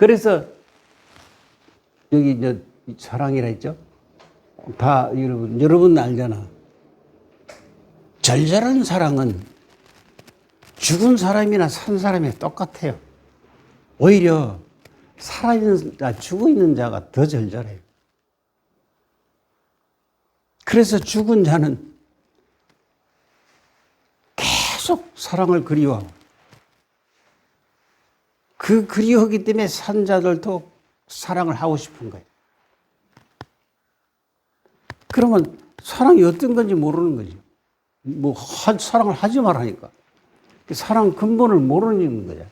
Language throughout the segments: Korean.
그래서 여기 이제 사랑이라 했죠. 다 여러분 알잖아. 절절한 사랑은 죽은 사람이나 산 사람이 똑같아요. 오히려 살아있는 자, 죽어있는 자가 더 절절해요. 그래서 죽은 자는 계속 사랑을 그리워하고, 그 그리워하기 때문에 산 자들도 사랑을 하고 싶은 거예요. 그러면 사랑이 어떤 건지 모르는 거죠. 사랑을 하지 말라니까. 사랑 근본을 모르는 거야.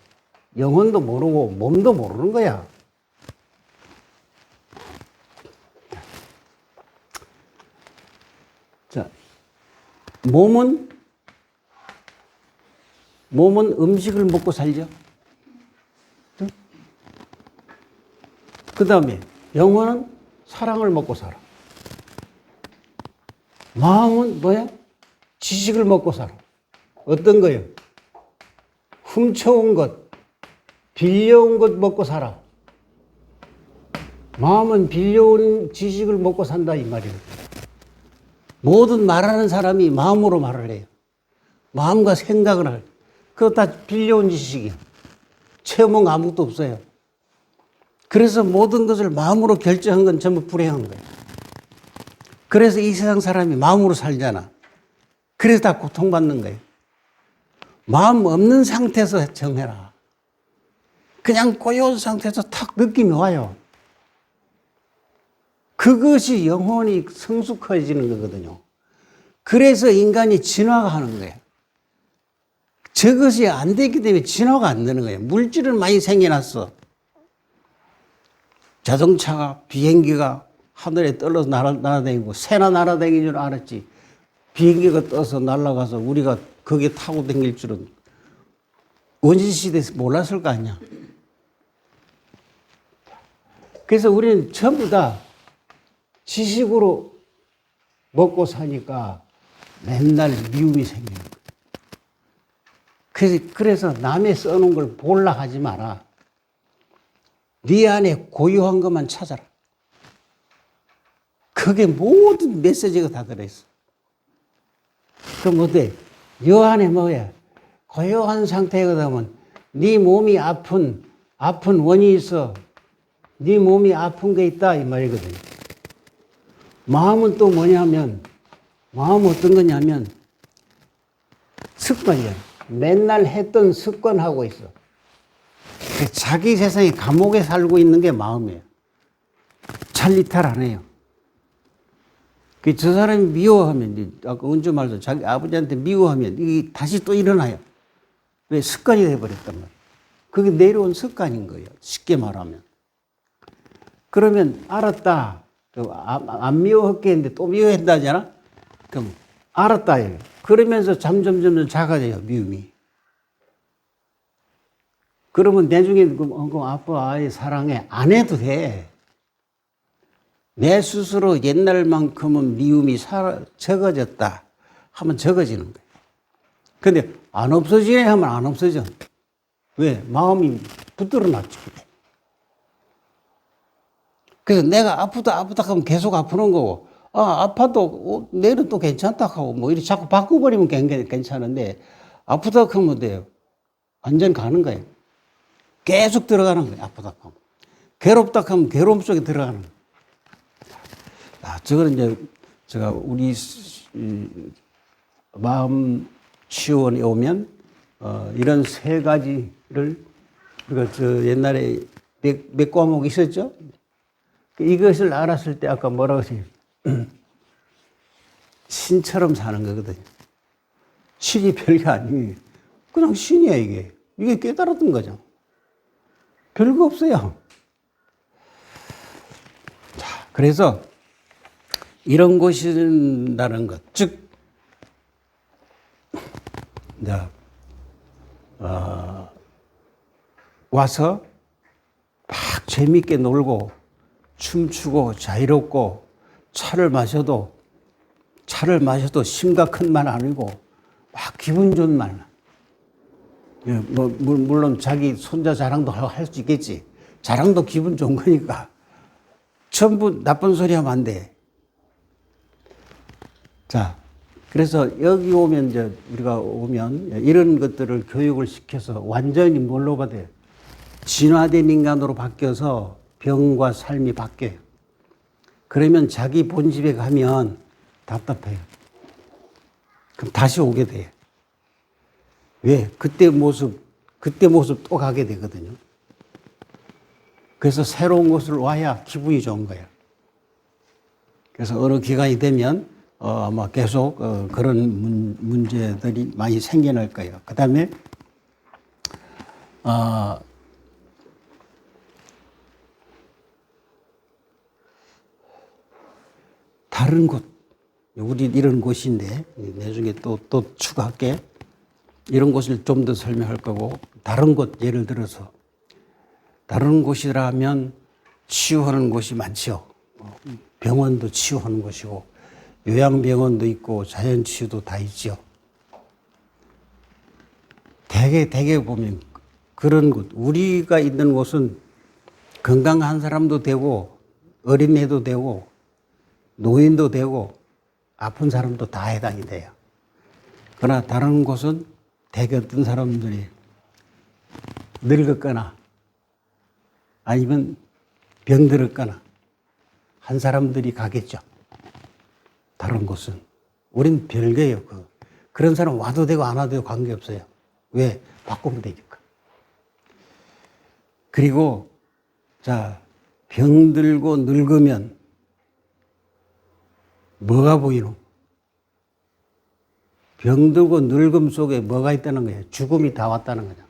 영혼도 모르고 몸도 모르는 거야. 자, 몸은 음식을 먹고 살죠. 그 다음에 영혼은 사랑을 먹고 살아. 마음은 뭐야? 지식을 먹고 살아. 어떤 거요? 훔쳐온 것, 빌려온 것 먹고 살아. 마음은 빌려온 지식을 먹고 산다 이 말이에요. 모든 말하는 사람이 마음으로 말을 해요. 마음과 생각을 해요. 그거 다 빌려온 지식이야. 체험은 아무것도 없어요. 그래서 모든 것을 마음으로 결정한 건 전부 불행한 거예요. 그래서 이 세상 사람이 마음으로 살잖아. 그래서 다 고통받는 거예요. 마음 없는 상태에서 정해라. 그냥 고요한 상태에서 탁 느낌이 와요. 그것이 영혼이 성숙해지는 거거든요. 그래서 인간이 진화가 하는 거예요. 저것이 안 되기 때문에 진화가 안 되는 거예요. 물질은 많이 생겨났어. 자동차가, 비행기가 하늘에 떨어서 날아다니고, 새나 날아다니는 줄 알았지. 비행기가 떠서 날아가서 우리가 거기에 타고 다닐 줄은 원시시대에서 몰랐을 거 아니야. 그래서 우리는 전부 다 지식으로 먹고 사니까 맨날 미움이 생기는 거예요. 그래서 남의 써놓은 걸 볼라 하지 마라. 네 안에 고유한 것만 찾아라. 그게 모든 메시지가 다 들어있어. 그럼 어때? 요 안에 뭐야? 고요한 상태가 되면 네 몸이 아픈 원인이 있어. 네 몸이 아픈 게 있다 이 말이거든요. 마음은 또 뭐냐면, 마음은 어떤 거냐면 습관이야. 맨날 했던 습관하고 있어. 자기 세상에 감옥에 살고 있는 게 마음이에요. 잘 이탈 안 해요. 저 사람이 미워하면, 아까 은주 말도 자기 아버지한테 미워하면 이게 다시 또 일어나요. 왜? 습관이 돼버렸단 말이에요. 그게 내려온 습관인 거예요. 쉽게 말하면. 그러면 알았다. 안 미워할게 했는데 또 미워한다잖아? 그럼 알았다. 그러면서 점점 작아져요, 미움이. 그러면 나중에 아빠 아이 사랑해. 안 해도 돼. 내 스스로 옛날만큼은 미움이 적어졌다 하면 적어지는 거예요. 근데 안 없어지네 하면 안 없어져. 왜? 마음이 붙들어 놨지. 그래서 내가 아프다 하면 계속 아프는 거고, 아파도 내일은 또 괜찮다 하고, 뭐 이렇게 자꾸 바꿔버리면 괜찮은데, 아프다 하면 돼요. 완전 가는 거예요. 계속 들어가는 거예요. 아프다 하면. 괴롭다 하면 괴로움 속에 들어가는 거예요. 저거는 이제 제가 우리 마음 치유원에 오면 이런 세 가지를 우리가 옛날에 몇 과목 있었죠? 이것을 알았을 때 아까 뭐라고 했어요? 신처럼 사는 거거든요. 신이 별게 아니에요. 그냥 신이야 이게. 이게 깨달았던 거죠. 별거 없어요. 자, 그래서 이런 곳이 있다는 것, 즉, 와서 막 재밌게 놀고, 춤추고, 자유롭고, 차를 마셔도 심각한 말 아니고, 막 기분 좋은 말. 물론 자기 손자 자랑도 할 수 있겠지. 자랑도 기분 좋은 거니까 전부 나쁜 소리 하면 안 돼. 자, 그래서 여기 오면 이제 우리가 오면 이런 것들을 교육을 시켜서 완전히 뭘로 받아요? 진화된 인간으로 바뀌어서 병과 삶이 바뀌어요. 그러면 자기 본집에 가면 답답해요. 그럼 다시 오게 돼요. 왜? 그때 모습 또 가게 되거든요. 그래서 새로운 곳을 와야 기분이 좋은 거예요. 그래서 어느 기간이 되면 아마 계속 그런 문제들이 많이 생겨날 거예요. 그 다음에 다른 곳, 우리 이런 곳인데 나중에 또 추가할게. 이런 곳을 좀 더 설명할 거고, 다른 곳 예를 들어서 다른 곳이라면 치유하는 곳이 많죠. 병원도 치유하는 곳이고 요양병원도 있고 자연치유도 다 있죠. 대개 보면 그런 곳, 우리가 있는 곳은 건강한 사람도 되고 어린애도 되고 노인도 되고 아픈 사람도 다 해당이 돼요. 그러나 다른 곳은 대개 어떤 사람들이 늙었거나 아니면 병들었거나 한 사람들이 가겠죠. 다른 곳은. 우린 별개예요. 그런 사람 와도 되고 안 와도 되고 관계없어요. 왜? 바꾸면 되니까. 그리고 자, 병들고 늙으면 뭐가 보이노? 병들고 늙음 속에 뭐가 있다는 거예요? 죽음이 다 왔다는 거죠.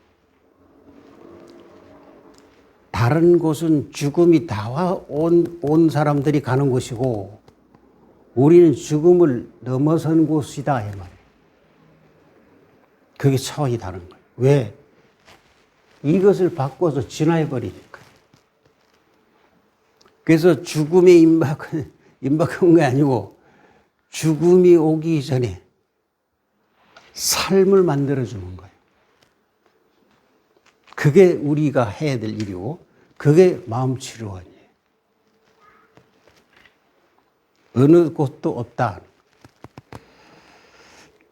다른 곳은 죽음이 다 온 사람들이 가는 곳이고 우리는 죽음을 넘어선 곳이다 이 말이에요. 그게 차원이 다른 거예요. 왜? 이것을 바꿔서 진화해버리니까. 그래서 죽음에 임박한 게 아니고 죽음이 오기 전에 삶을 만들어주는 거예요. 그게 우리가 해야 될 일이고 그게 마음치료원이에요. 어느 곳도 없다.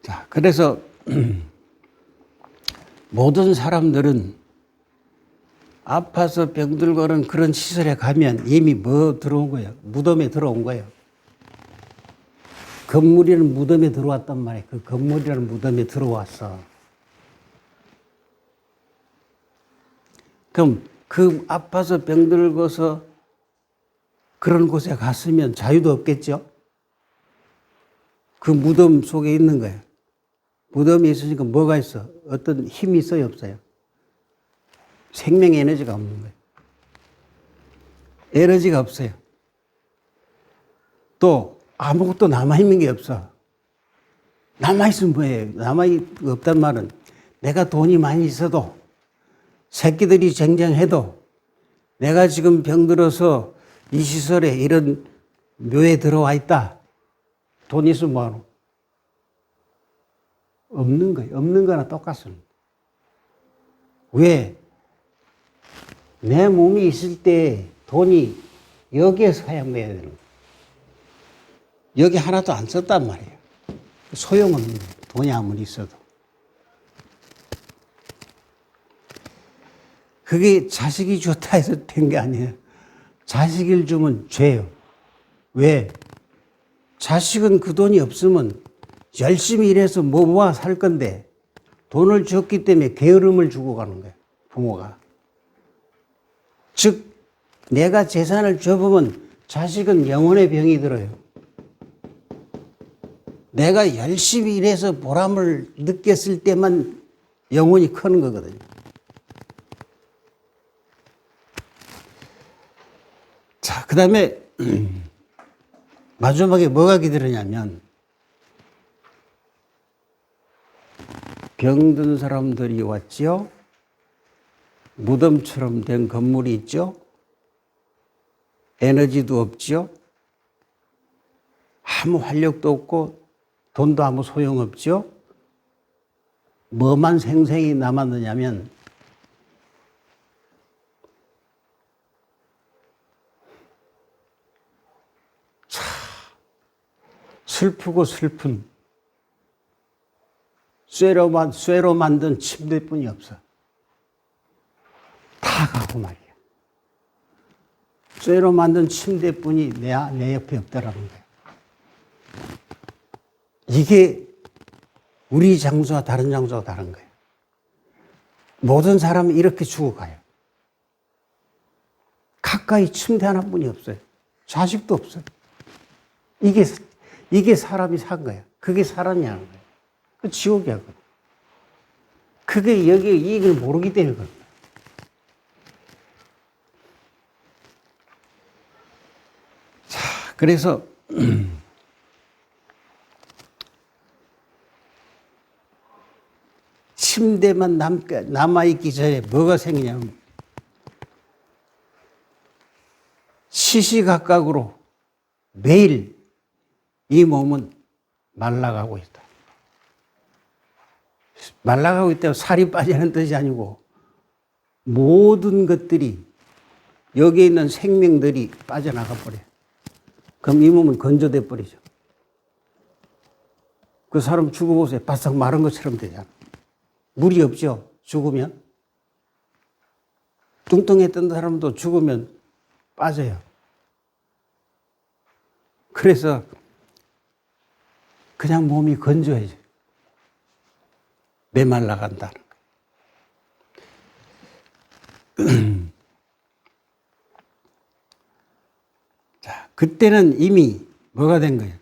자, 그래서 모든 사람들은 아파서 병들고는 그런 시설에 가면 이미 뭐 들어온 거예요? 무덤에 들어온 거예요. 건물이라는 무덤에 들어왔단 말이에요. 그 건물이라는 무덤에 들어왔어. 그럼 그 아파서 병들고서 그런 곳에 갔으면 자유도 없겠죠? 그 무덤 속에 있는 거예요. 무덤에 있으니까 뭐가 있어? 어떤 힘이 있어요? 없어요? 생명 에너지가 없는 거예요. 에너지가 없어요. 또 아무것도 남아있는 게 없어. 남아있으면 뭐예요? 없단 말은 내가 돈이 많이 있어도 새끼들이 쟁쟁해도 내가 지금 병들어서 이 시설에 이런 묘에 들어와 있다. 돈 있으면 뭐하노? 없는 거예요. 없는 거나 똑같습니다. 왜? 내 몸이 있을 때 돈이 여기에 사용돼야 되는 거예요. 여기 하나도 안 썼단 말이에요. 소용없는 거예요. 돈이 아무리 있어도. 그게 자식이 좋다 해서 된 게 아니에요. 자식을 주면 죄예요. 왜? 자식은 그 돈이 없으면 열심히 일해서 뭐 모아 살 건데 돈을 줬기 때문에 게으름을 주고 가는 거예요. 부모가. 즉 내가 재산을 줘보면 자식은 영혼의 병이 들어요. 내가 열심히 일해서 보람을 느꼈을 때만 영혼이 크는 거거든요. 자, 그 다음에 마지막에 뭐가 기다리냐면 병든 사람들이 왔지요. 무덤처럼 된 건물이 있죠. 에너지도 없죠. 아무 활력도 없고 돈도 아무 소용없죠. 뭐만 생생히 남았느냐면 슬프고 슬픈 쇠로 만든 침대뿐이 없어. 다 가고 말이야. 쇠로 만든 침대뿐이 내 옆에 없다라는 거야. 이게 우리 장소와 다른 장소가 다른 거야. 모든 사람이 이렇게 죽어가요. 가까이 침대 하나뿐이 없어요. 자식도 없어요. 이게 사람이 산 거야. 그게 사람이라는 거야. 그 지옥이야. 그게 여기 이걸 모르기 때문에 그런 거야. 자, 그래서 침대만 남아있기 전에 뭐가 생기냐면 시시각각으로 매일 이 몸은 말라가고 있다. 말라가고 있다고 살이 빠지는 뜻이 아니고 모든 것들이 여기에 있는 생명들이 빠져나가 버려요. 그럼 이 몸은 건조돼 버리죠. 그 사람 죽어보세요. 바싹 마른 것처럼 되잖아. 물이 없죠. 죽으면. 뚱뚱했던 사람도 죽으면 빠져요. 그래서 그냥 몸이 건조해져. 메말라간다는 거예요. 자, 그때는 이미 뭐가 된 거예요?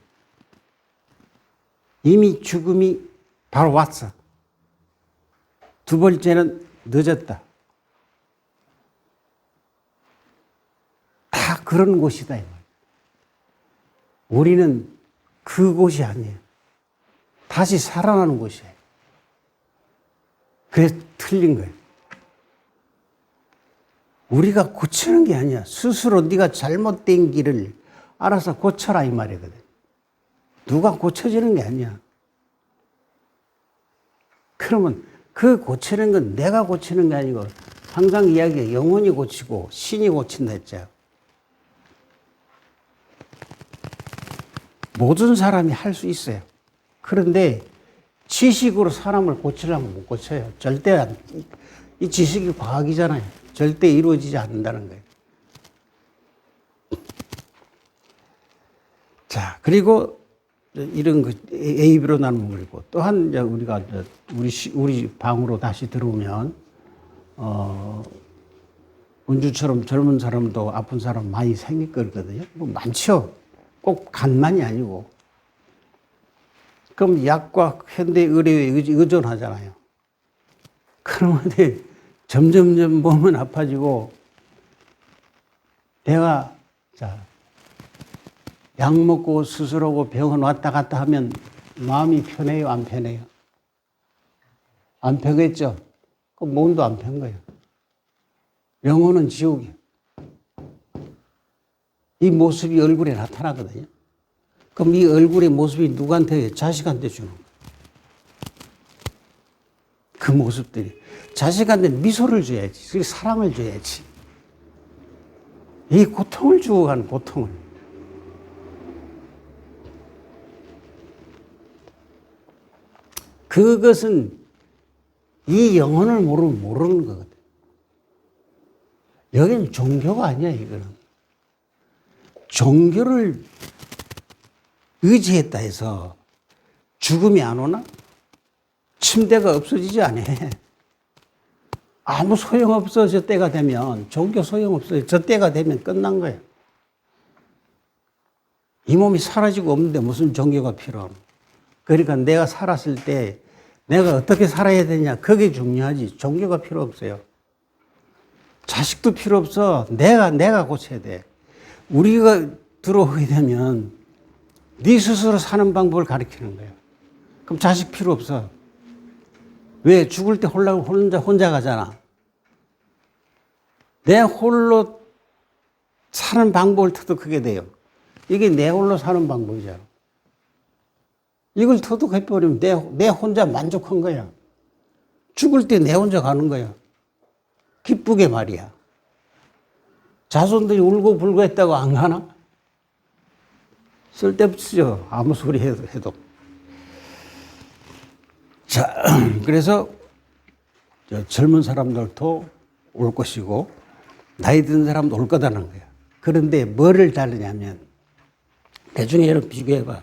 이미 죽음이 바로 왔어. 두 번째는 늦었다. 다 그런 곳이다. 우리는 그곳이 아니에요. 다시 살아나는 곳이에요. 그래서 틀린 거예요. 우리가 고치는 게 아니야. 스스로 네가 잘못된 길을 알아서 고쳐라 이 말이거든. 누가 고쳐지는 게 아니야. 그러면 그 고치는 건 내가 고치는 게 아니고 항상 이야기해. 영혼이 고치고 신이 고친다 했죠. 모든 사람이 할 수 있어요. 그런데 지식으로 사람을 고치려면 못 고쳐요. 절대 이 지식이 과학이잖아요. 절대 이루어지지 않는다는 거예요. 자, 그리고 이런 거 A, B로 나누는 거고 또 한 우리가 우리 방으로 다시 들어오면 은주처럼 젊은 사람도 아픈 사람 많이 생길 거거든요. 뭐 많죠. 꼭 간만이 아니고. 그럼 약과 현대 의료에 의존하잖아요. 그런데 점점점 몸은 아파지고 내가 약 먹고 수술하고 병원 왔다 갔다 하면 마음이 편해요, 안 편해요? 안 편했죠? 그럼 몸도 안 편 거예요. 영혼은 지옥이에요. 이 모습이 얼굴에 나타나거든요. 그럼 이 얼굴의 모습이 누구한테? 자식한테 주는 거예요. 그 모습들이. 자식한테 미소를 줘야지. 사랑을 줘야지. 이 고통을 주고 가는 고통을. 그것은 이 영혼을 모르는 거거든. 여기는 종교가 아니야, 이거는. 종교를 의지했다 해서 죽음이 안 오나? 침대가 없어지지 않아. 아무 소용없어, 저 때가 되면. 종교 소용없어요. 저 때가 되면 끝난 거예요. 이 몸이 사라지고 없는데 무슨 종교가 필요하노? 그러니까 내가 살았을 때 내가 어떻게 살아야 되냐, 그게 중요하지. 종교가 필요 없어요. 자식도 필요 없어. 내가 고쳐야 돼. 우리가 들어오게 되면 네 스스로 사는 방법을 가르치는 거예요. 그럼 자식 필요 없어. 왜? 죽을 때 혼자 가잖아. 내 홀로 사는 방법을 터득하게 돼요. 이게 내 홀로 사는 방법이잖아. 이걸 터득해버리면 내 혼자 만족한 거야. 죽을 때 내 혼자 가는 거야. 기쁘게 말이야. 자손들이 울고 불고 했다고 안 가나? 쓸데없죠. 아무 소리 해도. 자, 그래서 젊은 사람들도 올 것이고 나이 든 사람도 올 거다는 거야. 그런데 뭐를 다르냐면 대중에 여러분 비교해봐.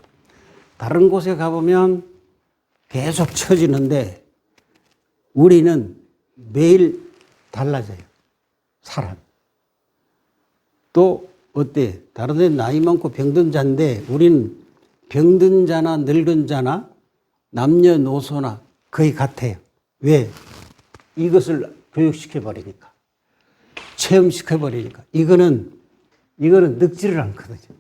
다른 곳에 가보면 계속 처지는데 우리는 매일 달라져요. 사람. 또 어때? 다른 데 나이 많고 병든 자인데 우리는 병든 자나 늙은 자나 남녀노소나 거의 같아요. 왜? 이것을 교육시켜버리니까. 체험시켜버리니까. 이거는 늙지를 않거든요.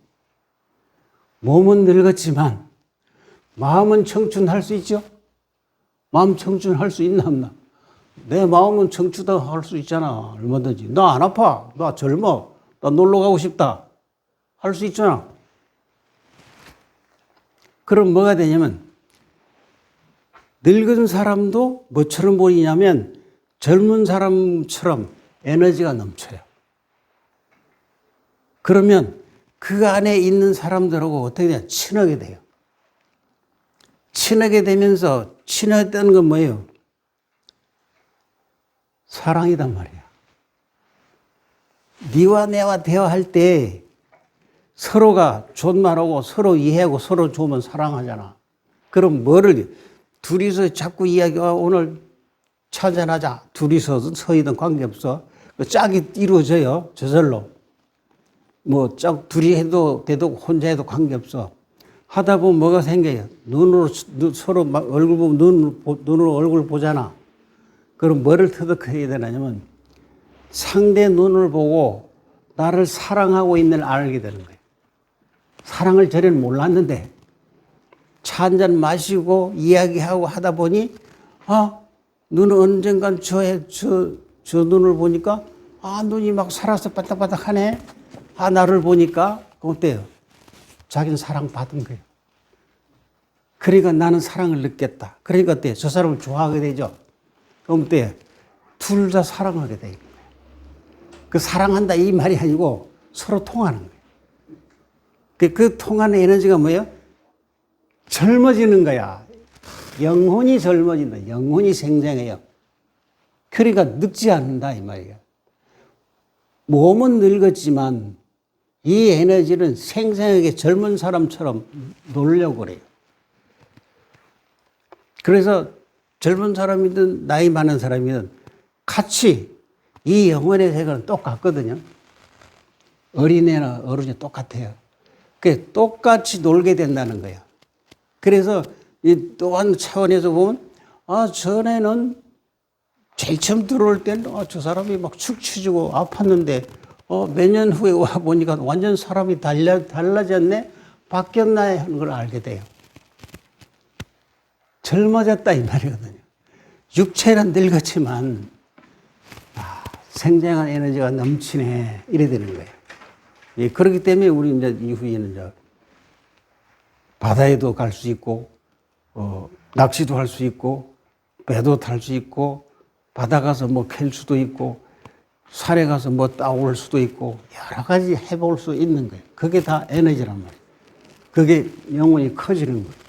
몸은 늙었지만 마음은 청춘할 수 있죠? 마음 청춘할 수 있나 없나? 내 마음은 청춘다 할 수 있잖아. 얼마든지. 나 안 아파. 나 젊어. 나 놀러 가고 싶다. 할 수 있잖아. 그럼 뭐가 되냐면 늙은 사람도 뭐처럼 보이냐면 젊은 사람처럼 에너지가 넘쳐요. 그러면 그 안에 있는 사람들하고 어떻게 돼요? 친하게 돼요. 친하게 되면서 친했다는 건 뭐예요? 사랑이단 말이야. 네와 내와 대화할 때 서로가 존말하고 서로 이해하고 서로 좋으면 사랑하잖아. 그럼 뭐를 둘이서 자꾸 이야기 오늘 차 한잔하자. 둘이서 서이든 관계없어. 짝이 이루어져요. 저절로. 뭐 짝 둘이 해도 돼도 혼자 해도 관계없어. 하다 보면 뭐가 생겨요. 눈으로 서로 얼굴 보면 눈으로 얼굴 보잖아. 그럼 뭐를 터득해야 되냐면 상대 눈을 보고 나를 사랑하고 있는 걸 알게 되는 거예요. 사랑을 전에는 몰랐는데 차 한잔 마시고 이야기하고 하다 보니 눈은 언젠간 저 눈을 보니까 눈이 막 살아서 바닥바닥하네. 나를 보니까 어때요? 자기는 사랑받은 거예요. 그러니까 나는 사랑을 느꼈다. 그러니까 어때요? 저 사람을 좋아하게 되죠. 그럼 어때요? 둘 다 사랑하게 돼요. 그 사랑한다 이 말이 아니고 서로 통하는 거예요. 그 통하는 에너지가 뭐예요? 젊어지는 거야. 영혼이 젊어진다. 영혼이 생생해요. 그러니까 늙지 않는다 이 말이에요. 몸은 늙었지만 이 에너지는 생생하게 젊은 사람처럼 놀려고 그래요. 그래서 젊은 사람이든 나이 많은 사람이든 같이 이 영혼의 세계는 똑같거든요. 어린애나 어른이 똑같아요. 그 똑같이 놀게 된다는 거예요. 그래서 또 한 차원에서 보면 전에는 제일 처음 들어올 때는 저 사람이 막 축 처지고 아팠는데 몇 년 후에 와 보니까 완전 사람이 달라졌네, 바뀌었나 하는 걸 알게 돼요. 젊어졌다 이 말이거든요. 육체는 늙었지만 생생한 에너지가 넘치네 이래 되는 거예요. 예, 그렇기 때문에 우리 이제 이후에는 바다에도 갈 수 있고 낚시도 할 수 있고 배도 탈 수 있고 바다 가서 뭐 캘 수도 있고 산에 가서 뭐 따올 수도 있고 여러 가지 해볼 수 있는 거예요. 그게 다 에너지란 말이에요. 그게 영혼이 커지는 거예요.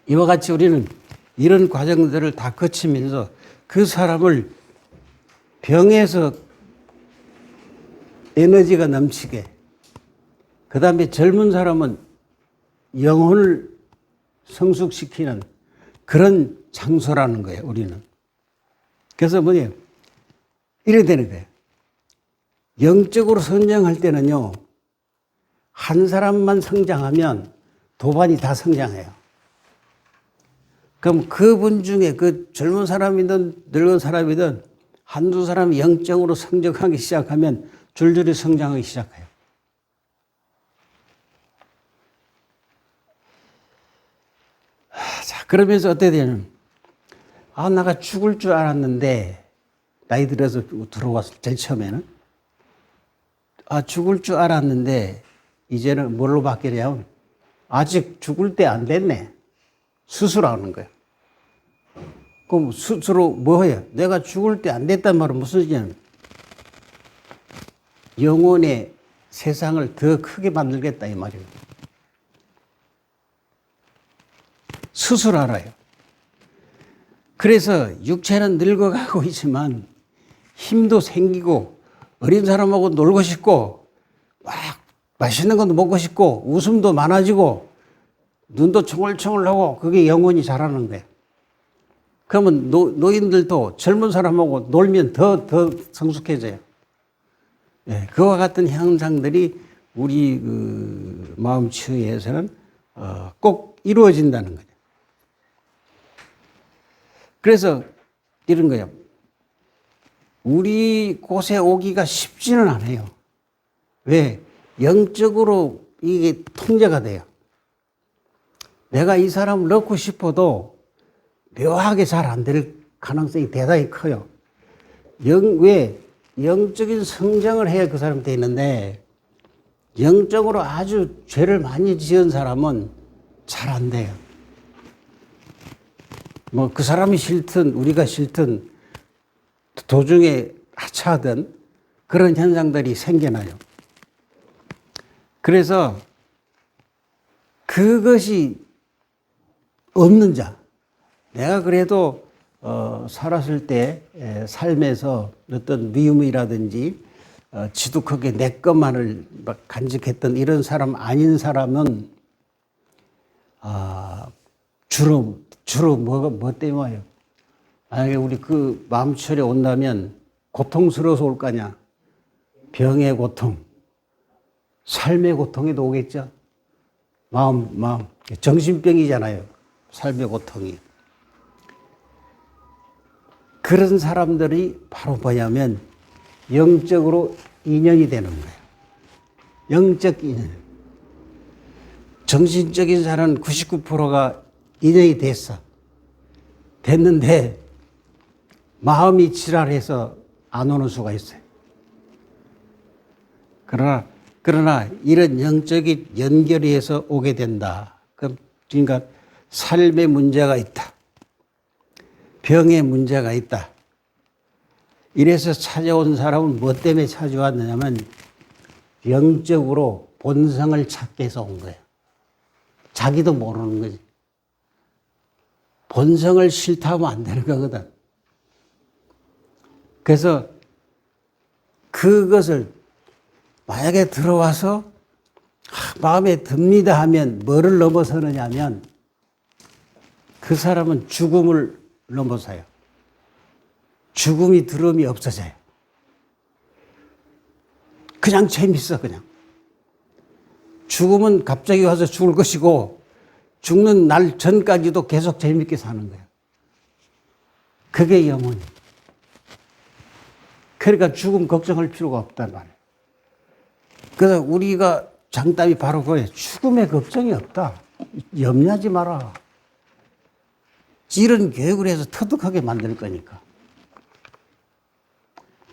이와 같이 우리는 이런 과정들을 다 거치면서 그 사람을 병에서 에너지가 넘치게, 그 다음에 젊은 사람은 영혼을 성숙시키는 그런 장소라는 거예요, 우리는. 그래서 뭐예요? 이래 되는 거예요. 영적으로 성장할 때는요, 한 사람만 성장하면 도반이 다 성장해요. 그럼 그분 중에 그 젊은 사람이든 늙은 사람이든 한두 사람이 영적으로 성장하기 시작하면 줄줄이 성장하기 시작해요. 자, 그러면서 어떻게 되냐면, 내가 죽을 줄 알았는데, 나이 들어서 들어왔을 때, 제일 처음에는. 죽을 줄 알았는데, 이제는 뭘로 바뀌냐면, 아직 죽을 때 안 됐네. 수술하는 거예요. 그럼 스스로 뭐 해요? 내가 죽을 때 안 됐단 말은 무슨 얘기냐면 영혼의 세상을 더 크게 만들겠다 이 말이에요. 스스로 알아요. 그래서 육체는 늙어가고 있지만 힘도 생기고 어린 사람하고 놀고 싶고 막 맛있는 것도 먹고 싶고 웃음도 많아지고 눈도 총알총알하고 그게 영혼이 자라는 거예요. 그러면 노인들도 젊은 사람하고 놀면 더 성숙해져요. 예, 그와 같은 현상들이 우리 그 마음치유에서는 꼭 이루어진다는 거죠. 그래서 이런 거예요. 우리 곳에 오기가 쉽지는 않아요. 왜? 영적으로 이게 통제가 돼요. 내가 이 사람을 넣고 싶어도 묘하게 잘 안 될 가능성이 대단히 커요. 왜? 영적인 성장을 해야 그 사람 되는데 영적으로 아주 죄를 많이 지은 사람은 잘 안 돼요. 뭐 그 사람이 싫든 우리가 싫든 도중에 하차하든 그런 현상들이 생겨나요. 그래서 그것이 없는 자, 내가 그래도 살았을 때 삶에서 어떤 미움이라든지 지독하게 내 것만을 막 간직했던 이런 사람 아닌 사람은 주로 뭐 때문에 와요? 만약에 우리 그 마음철에 온다면 고통스러워서 올 거 아니야. 병의 고통, 삶의 고통에도 오겠죠. 마음. 정신병이잖아요. 삶의 고통이. 그런 사람들이 바로 뭐냐면 영적으로 인연이 되는 거예요. 영적 인연. 정신적인 사람은 99%가 인연이 됐는데 마음이 지랄해서 안 오는 수가 있어요. 그러나 이런 영적인 연결이 해서 오게 된다. 그러니까 삶의 문제가 있다. 병의 문제가 있다. 이래서 찾아온 사람은 뭐 때문에 찾아왔느냐면 영적으로 본성을 찾게 해서 온 거예요. 자기도 모르는 거지. 본성을 싫다하면 안 되는 거거든. 그래서 그것을 만약에 들어와서 마음에 듭니다 하면 뭐를 넘어서느냐 하면 그 사람은 죽음을 넘어서요. 죽음이 두려움이 없어져요. 그냥 재밌어 그냥. 죽음은 갑자기 와서 죽을 것이고 죽는 날 전까지도 계속 재밌게 사는 거예요. 그게 영혼이에요. 그러니까 죽음 걱정할 필요가 없단 말이에요. 그래서 우리가 장담이 바로 그거예요. 죽음에 걱정이 없다. 염려하지 마라. 이런 교육을 해서 터득하게 만들 거니까.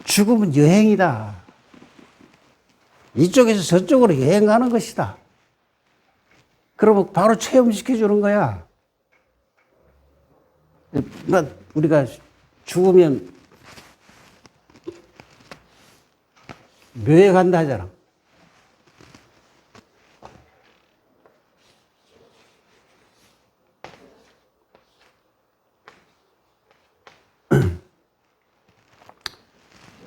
죽음은 여행이다. 이쪽에서 저쪽으로 여행 가는 것이다. 그러면 바로 체험시켜 주는 거야. 우리가 죽으면 묘에 간다 하잖아.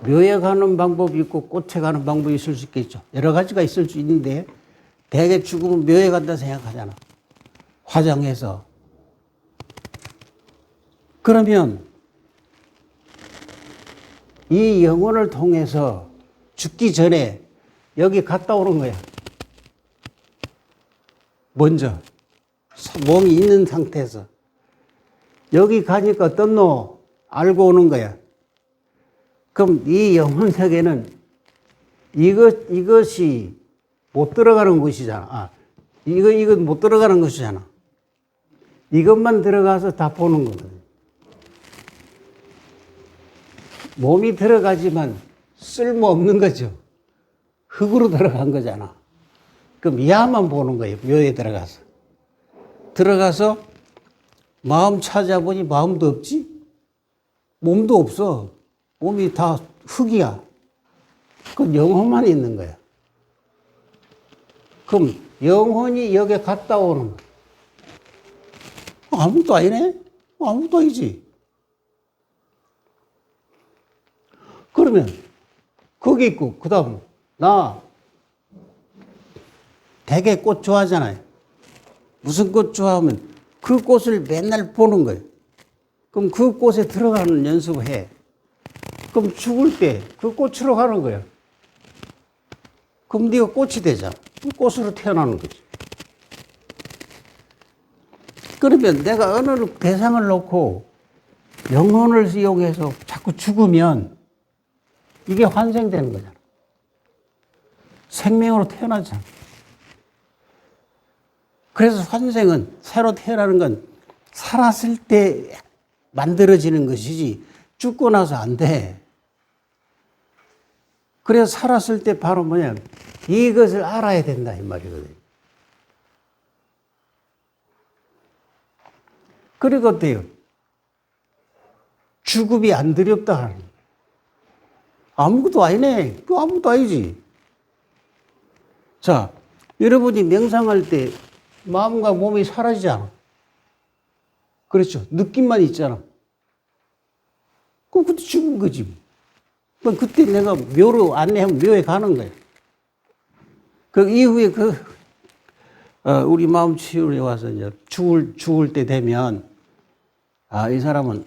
묘에 가는 방법이 있고 꽃에 가는 방법이 있을 수 있겠죠. 여러 가지가 있을 수 있는데 대개 죽으면 묘에 간다 생각하잖아. 화장해서. 그러면 이 영혼을 통해서 죽기 전에 여기 갔다 오는 거야. 먼저 몸이 있는 상태에서 여기 가니까 어떻노? 알고 오는 거야. 그럼 이 영혼 세계는 이것이 못 들어가는 곳이잖아. 이건 못 들어가는 것이잖아. 이것만 들어가서 다 보는 거거든. 몸이 들어가지만 쓸모없는 거죠. 흙으로 들어간 거잖아. 그럼 이하만 보는 거예요. 묘에 들어가서. 들어가서 마음 찾아보니 마음도 없지? 몸도 없어. 몸이 다 흙이야. 그 영혼만 있는 거야. 그럼 영혼이 여기에 갔다 오는 거야. 아무것도 아니네? 아무것도 아니지. 그러면 거기 있고 그 다음 나 되게 꽃 좋아하잖아요. 무슨 꽃 좋아하면 그 꽃을 맨날 보는 거예요. 그럼 그 꽃에 들어가는 연습을 해. 그럼 죽을 때 그 꽃으로 가는 거예요. 그럼 네가 꽃이 되잖아. 꽃으로 태어나는 거지. 그러면 내가 어느 대상을 놓고 영혼을 이용해서 자꾸 죽으면 이게 환생되는 거잖아. 생명으로 태어나잖아. 그래서 환생은 새로 태어나는 건 살았을 때 만들어지는 것이지 죽고 나서 안 돼. 그래서 살았을 때 바로 뭐냐, 이것을 알아야 된다 이 말이거든요. 그리고 어때요? 죽음이 안 두렵다 하는 거예요. 아무것도 아니네. 그 아무것도 아니지. 자, 여러분이 명상할 때 마음과 몸이 사라지지 않아. 그렇죠. 느낌만 있잖아. 그때 죽은 거지. 그럼 그때 내가 묘로 안내하면 묘에 가는 거야. 그 이후에 우리 마음 치유에 와서 이제 죽을 때 되면, 이 사람은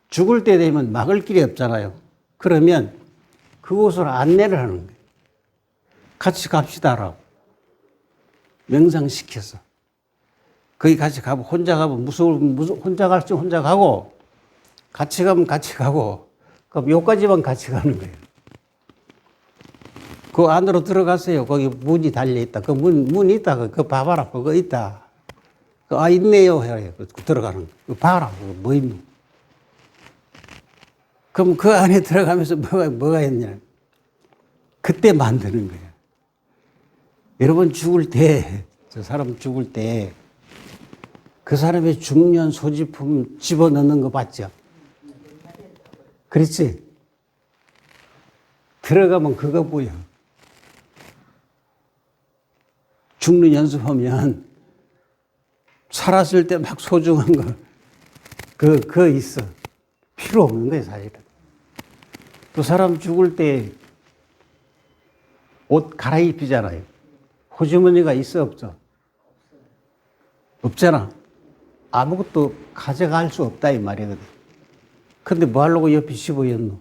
죽을 때 되면 막을 길이 없잖아요. 그러면 그곳으로 안내를 하는 거예요. 같이 갑시다라고. 명상시켜서. 거기 같이 가고, 혼자 가면 혼자 갈 수 혼자 가고, 같이 가면 같이 가고, 그럼 여기까지만 같이 가는 거예요. 그 안으로 들어가세요. 거기 문이 달려있다. 그 문이 있다. 그거 봐봐라. 그거 있다. 있네요. 해요. 들어가는 거. 봐라. 뭐 있노. 그럼 그 안에 들어가면서 뭐가 있냐. 그때 만드는 거예요. 여러분 죽을 때, 저 사람 죽을 때, 그 사람의 중요한 소지품 집어넣는 거 봤죠? 그렇지? 들어가면 그거 보여. 죽는 연습하면 살았을 때 막 소중한 거, 그거 있어. 필요 없는 거예요, 사실은. 또 사람 죽을 때 옷 갈아입히잖아요. 호주머니가 있어, 없어? 없잖아. 아무것도 가져갈 수 없다, 이 말이거든. 근데 뭐 하려고 옆에 집어였노?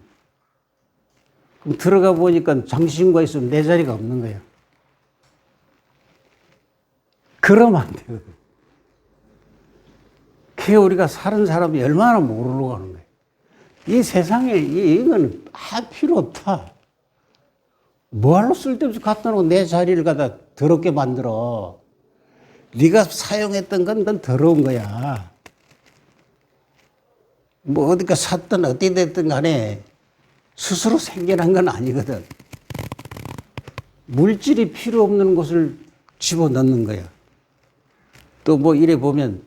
그럼 들어가 보니까 장신구가 있으면 내 자리가 없는 거야. 그러면 안 되거든. 그게 우리가 사는 사람이 얼마나 모르려고 하는 거야. 이 세상에 이거는 필요 없다. 뭐하러 쓸데없이 갖다 놓고 내 자리를 갖다 더럽게 만들어. 네가 사용했던 건 넌 더러운 거야. 뭐 어디가 샀든 어디 됐든 간에 스스로 생겨난 건 아니거든. 물질이 필요 없는 곳을 집어넣는 거야. 또 뭐 이래 보면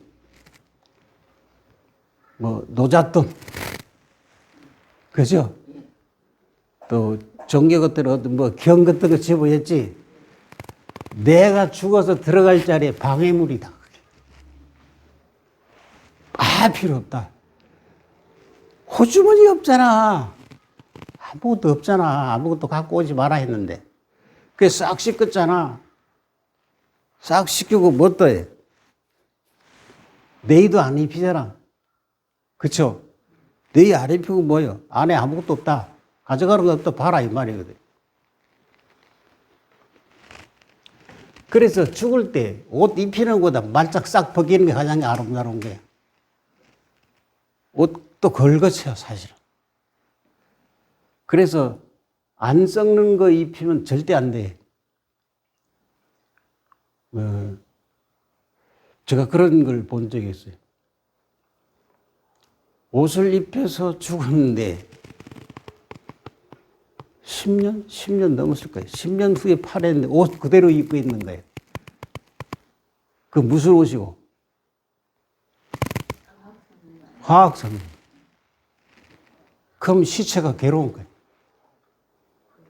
뭐 노잣돈, 그죠? 또 종교 같은 어떤 뭐 경 같은 거 집어였지. 내가 죽어서 들어갈 자리에 방해물이다. 필요 없다. 호주머니 없잖아. 아무것도 없잖아. 아무것도 갖고 오지 마라 했는데. 그게 싹 씻겼잖아. 싹 씻기고 뭐 또 해? 네이도 안 입히잖아. 그쵸? 네이 안 입히고 뭐요? 안에 아무것도 없다. 가져가는 거 없다. 봐라. 이 말이거든. 그래서 죽을 때 옷 입히는 것보다 말짝 싹 벗기는 게 가장 아름다운 거야. 옷도 걸거쳐요, 사실은. 그래서 안 썩는 거 입히면 절대 안 돼. 제가 그런 걸 본 적이 있어요. 옷을 입혀서 죽었는데 10년 넘었을 거예요. 10년 후에 팔았는데 옷 그대로 입고 있는 거예요. 그 무슨 옷이고? 화학성분. 그럼 시체가 괴로운 거예요.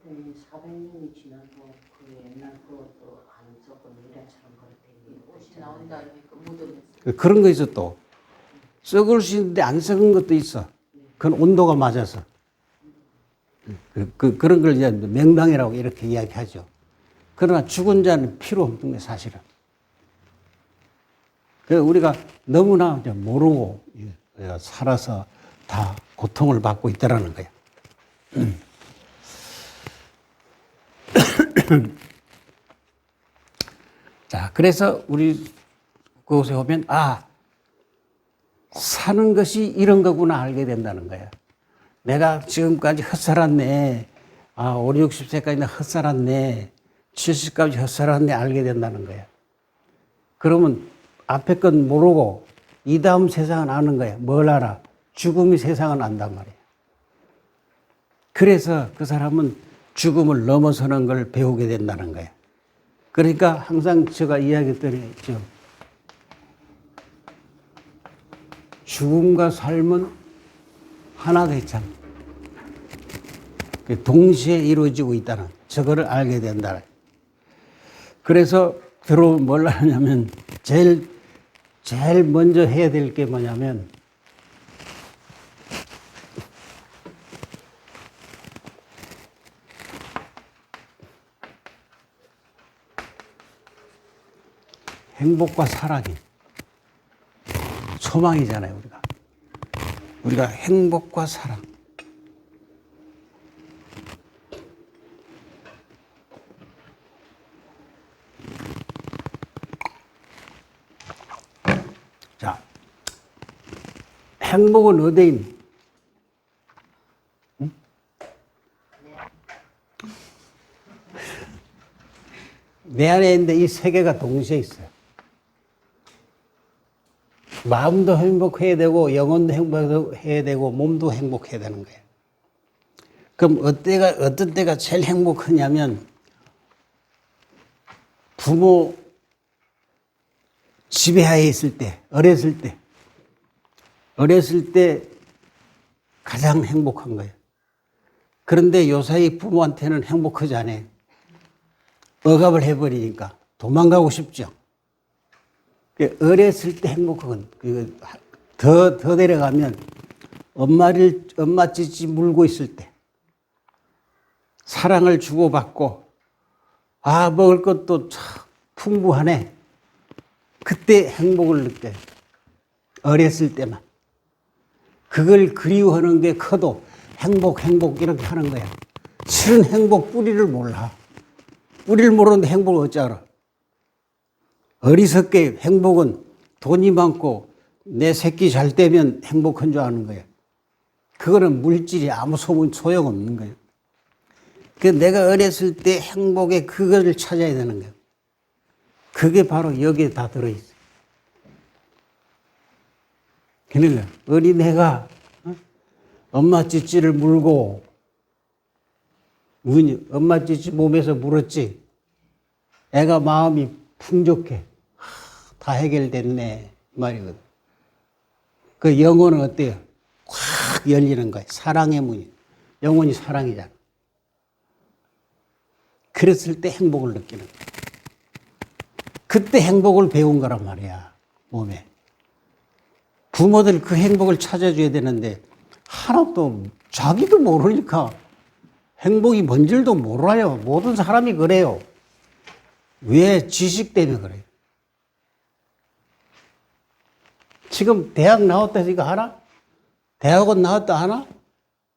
400년이 지나도 그 옛날 그것도 안 적은 유래처럼 그렇게 옷이 나온다 그 무덤에서. 그런 거 있어 또. 썩을 수 있는데 안 썩은 것도 있어. 그건 온도가 맞아서. 그런 걸 이제 명당이라고 이렇게 이야기하죠. 그러나 죽은 자는 필요 없는 거예요, 사실은. 그래서 우리가 너무나 이제 모르고 살아서 다 고통을 받고 있다라는 거예요. 자, 그래서 우리 그곳에 오면, 사는 것이 이런 거구나 알게 된다는 거예요. 내가 지금까지 헛살았네. 5, 60세까지는 헛살았네. 70까지 헛살았네. 알게 된다는 거예요. 그러면 앞에 건 모르고 이 다음 세상은 아는 거예요. 뭘 알아? 죽음이 세상은 안단 말이에요. 그래서 그 사람은 죽음을 넘어서는 걸 배우게 된다는 거예요. 그러니까 항상 제가 이야기 드렸죠. 죽음과 삶은 하나 됐잖아. 동시에 이루어지고 있다는 저거를 알게 된다. 그래서 들어오면 뭘 하냐면 제일 먼저 해야 될 게 뭐냐면 행복과 사랑이 소망이잖아요, 우리가 행복과 사랑. 자, 행복은 어디에 있니? 응? 내 안에 있는데 이 세 개가 동시에 있어요. 마음도 행복해야 되고 영혼도 행복해야 되고 몸도 행복해야 되는 거예요. 그럼 어떤 때가 제일 행복하냐면 부모 지배하에 있을 때, 어렸을 때 가장 행복한 거예요. 그런데 요사이 부모한테는 행복하지 않아요. 억압을 해버리니까 도망가고 싶죠. 어렸을 때 행복한 건 더 내려가면 엄마 찌찌 물고 있을 때 사랑을 주고받고 먹을 것도 참 풍부하네. 그때 행복을 느껴요. 어렸을 때만. 그걸 그리워하는 게 커도 행복 이렇게 하는 거야. 실은 행복 뿌리를 몰라. 뿌리를 모르는데 행복을 어찌 알아? 어리석게 행복은 돈이 많고 내 새끼 잘 되면 행복한 줄 아는 거예요. 그거는 물질이 아무 소용없는 거예요. 그 내가 어렸을 때 행복의 그거를 찾아야 되는 거예요. 그게 바로 여기에 다 들어있어요. 그러니까 어린애가 엄마 찌찌를 물고 엄마 찌찌 몸에서 물었지. 애가 마음이 풍족해. 다 해결됐네 말이거든. 그 영혼은 어때요? 확 열리는 거예요. 사랑의 문이. 영혼이 사랑이잖아. 그랬을 때 행복을 느끼는 거예요. 그때 행복을 배운 거란 말이야, 몸에. 부모들 그 행복을 찾아줘야 되는데 하나도 자기도 모르니까 행복이 뭔 줄도 몰라요. 모든 사람이 그래요. 왜? 지식 때문에 그래요. 지금 대학 나왔다 이거 하나? 대학원 나왔다 하나?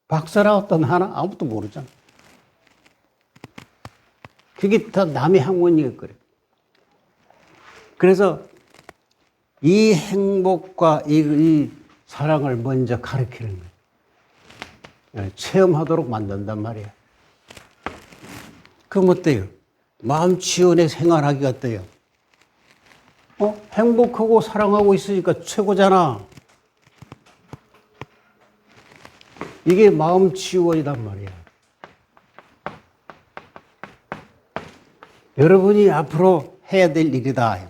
박사 나왔다 하나? 아무것도 모르잖아. 그게 다 남의 학問이겠 그래. 그래서 이 행복과 이 사랑을 먼저 가르치는 거예요. 체험하도록 만든단 말이에요. 그럼 어때요? 마음 치연의 생활하기가 어때요? 행복하고 사랑하고 있으니까 최고잖아. 이게 마음 치유원이란 말이야. 여러분이 앞으로 해야 될 일이다.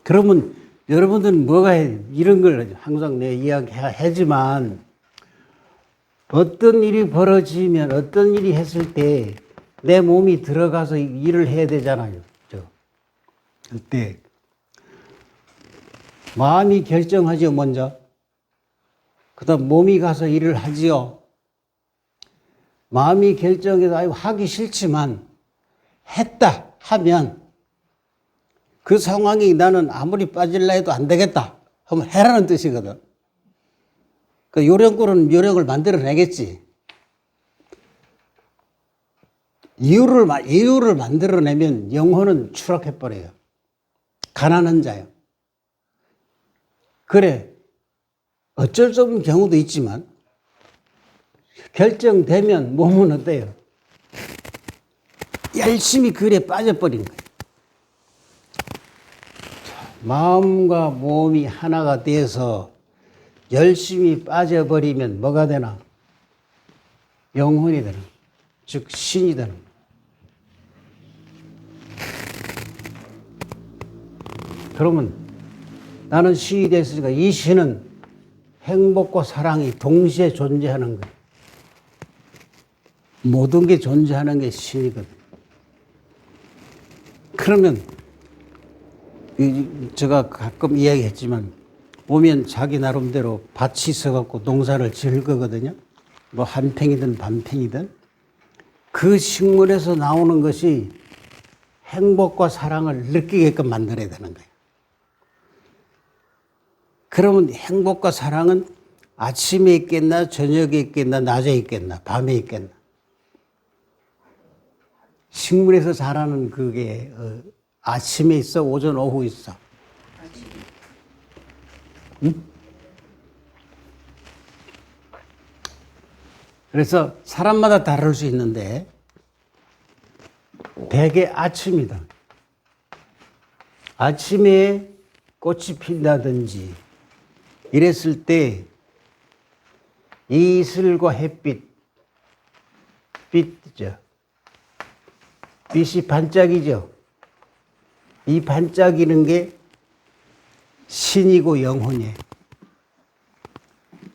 그러면 여러분들은 뭐가 해야 돼? 이런 걸 항상 내 이야기하지만 어떤 일이 벌어지면 어떤 일이 했을 때 내 몸이 들어가서 일을 해야 되잖아요. 그때 마음이 결정하죠, 먼저. 그다음 몸이 가서 일을 하지요. 마음이 결정해서 아유, 하기 싫지만 했다 하면 그 상황이 나는 아무리 빠질라 해도 안 되겠다 하면 해라는 뜻이거든. 그 요령꾼은 요령을 만들어내겠지. 이유를 만들어내면 영혼은 추락해버려요. 가난한 자요. 그래, 어쩔 수 없는 경우도 있지만 결정되면 몸은 어때요? 열심히 글에 빠져버린 거예요. 마음과 몸이 하나가 돼서 열심히 빠져버리면 뭐가 되나? 영혼이 되는, 즉 신이 되는 거예요. 그러면 나는 신이 됐으니까 이 신은 행복과 사랑이 동시에 존재하는 거예요. 모든 게 존재하는 게 신이거든. 그러면 제가 가끔 이야기했지만 오면 자기 나름대로 밭이 있어갖고 농사를 지을 거거든요. 뭐 한 팽이든 반 팽이든 그 식물에서 나오는 것이 행복과 사랑을 느끼게끔 만들어야 되는 거예요. 그러면 행복과 사랑은 아침에 있겠나, 저녁에 있겠나, 낮에 있겠나, 밤에 있겠나. 식물에서 자라는 그게 아침에 있어, 오전, 오후 있어. 응? 그래서 사람마다 다를 수 있는데 대개 아침이다. 아침에 꽃이 핀다든지 이랬을 때 이슬과 햇빛, 빛이죠. 빛이 반짝이죠. 이 반짝이는 게 신이고 영혼이에요.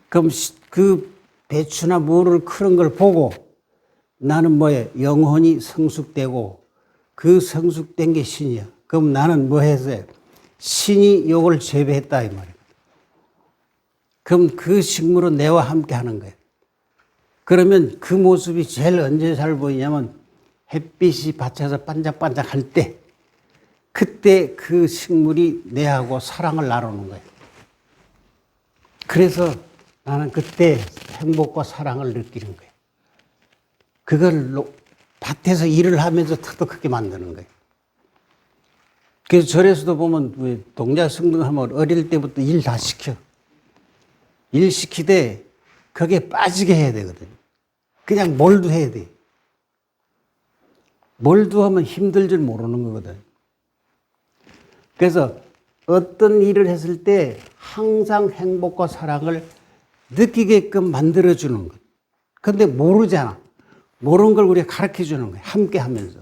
그럼 그 배추나 무를 크는 걸 보고 나는 뭐예요? 영혼이 성숙되고 그 성숙된 게 신이야. 그럼 나는 뭐 했어요? 신이 요걸 재배했다 이 말이에요. 그럼 그 식물은 내와 함께 하는 거예요. 그러면 그 모습이 제일 언제 잘 보이냐면 햇빛이 받쳐서 반짝반짝 할 때 그때 그 식물이 내하고 사랑을 나누는 거예요. 그래서 나는 그때 행복과 사랑을 느끼는 거예요. 그걸 밭에서 일을 하면서 터득하게 만드는 거예요. 그래서 절에서도 보면 동작 성등하면 어릴 때부터 일 다 시켜. 일 시키되 거기에 빠지게 해야 되거든요. 그냥 몰두해야 돼. 몰두하면 힘들 줄 모르는 거거든. 그래서 어떤 일을 했을 때 항상 행복과 사랑을 느끼게끔 만들어주는 것. 근데 모르잖아. 모르는 걸 우리가 가르쳐 주는 거야. 함께 하면서.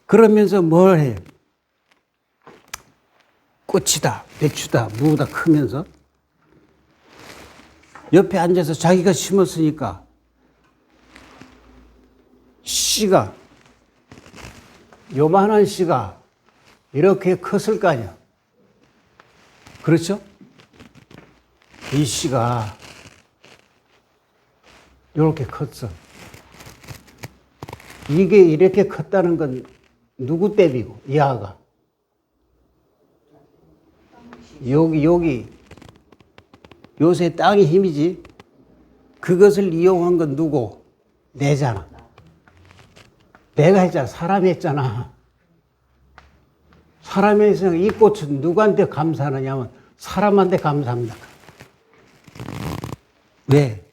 그러면서 뭘 해요? 꽃이다, 배추다, 무다 크면서 옆에 앉아서 자기가 심었으니까 씨가, 요만한 씨가 이렇게 컸을 거 아니야. 그렇죠? 이 씨가 이렇게 컸어. 이게 이렇게 컸다는 건 누구 때문이고, 이 아가? 여기, 요새 땅의 힘이지. 그것을 이용한 건 누구? 내잖아. 내가 했잖아. 사람이 했잖아. 사람이 했으니까 이 꽃은 누구한테 감사하느냐면 사람한테 감사합니다. 왜?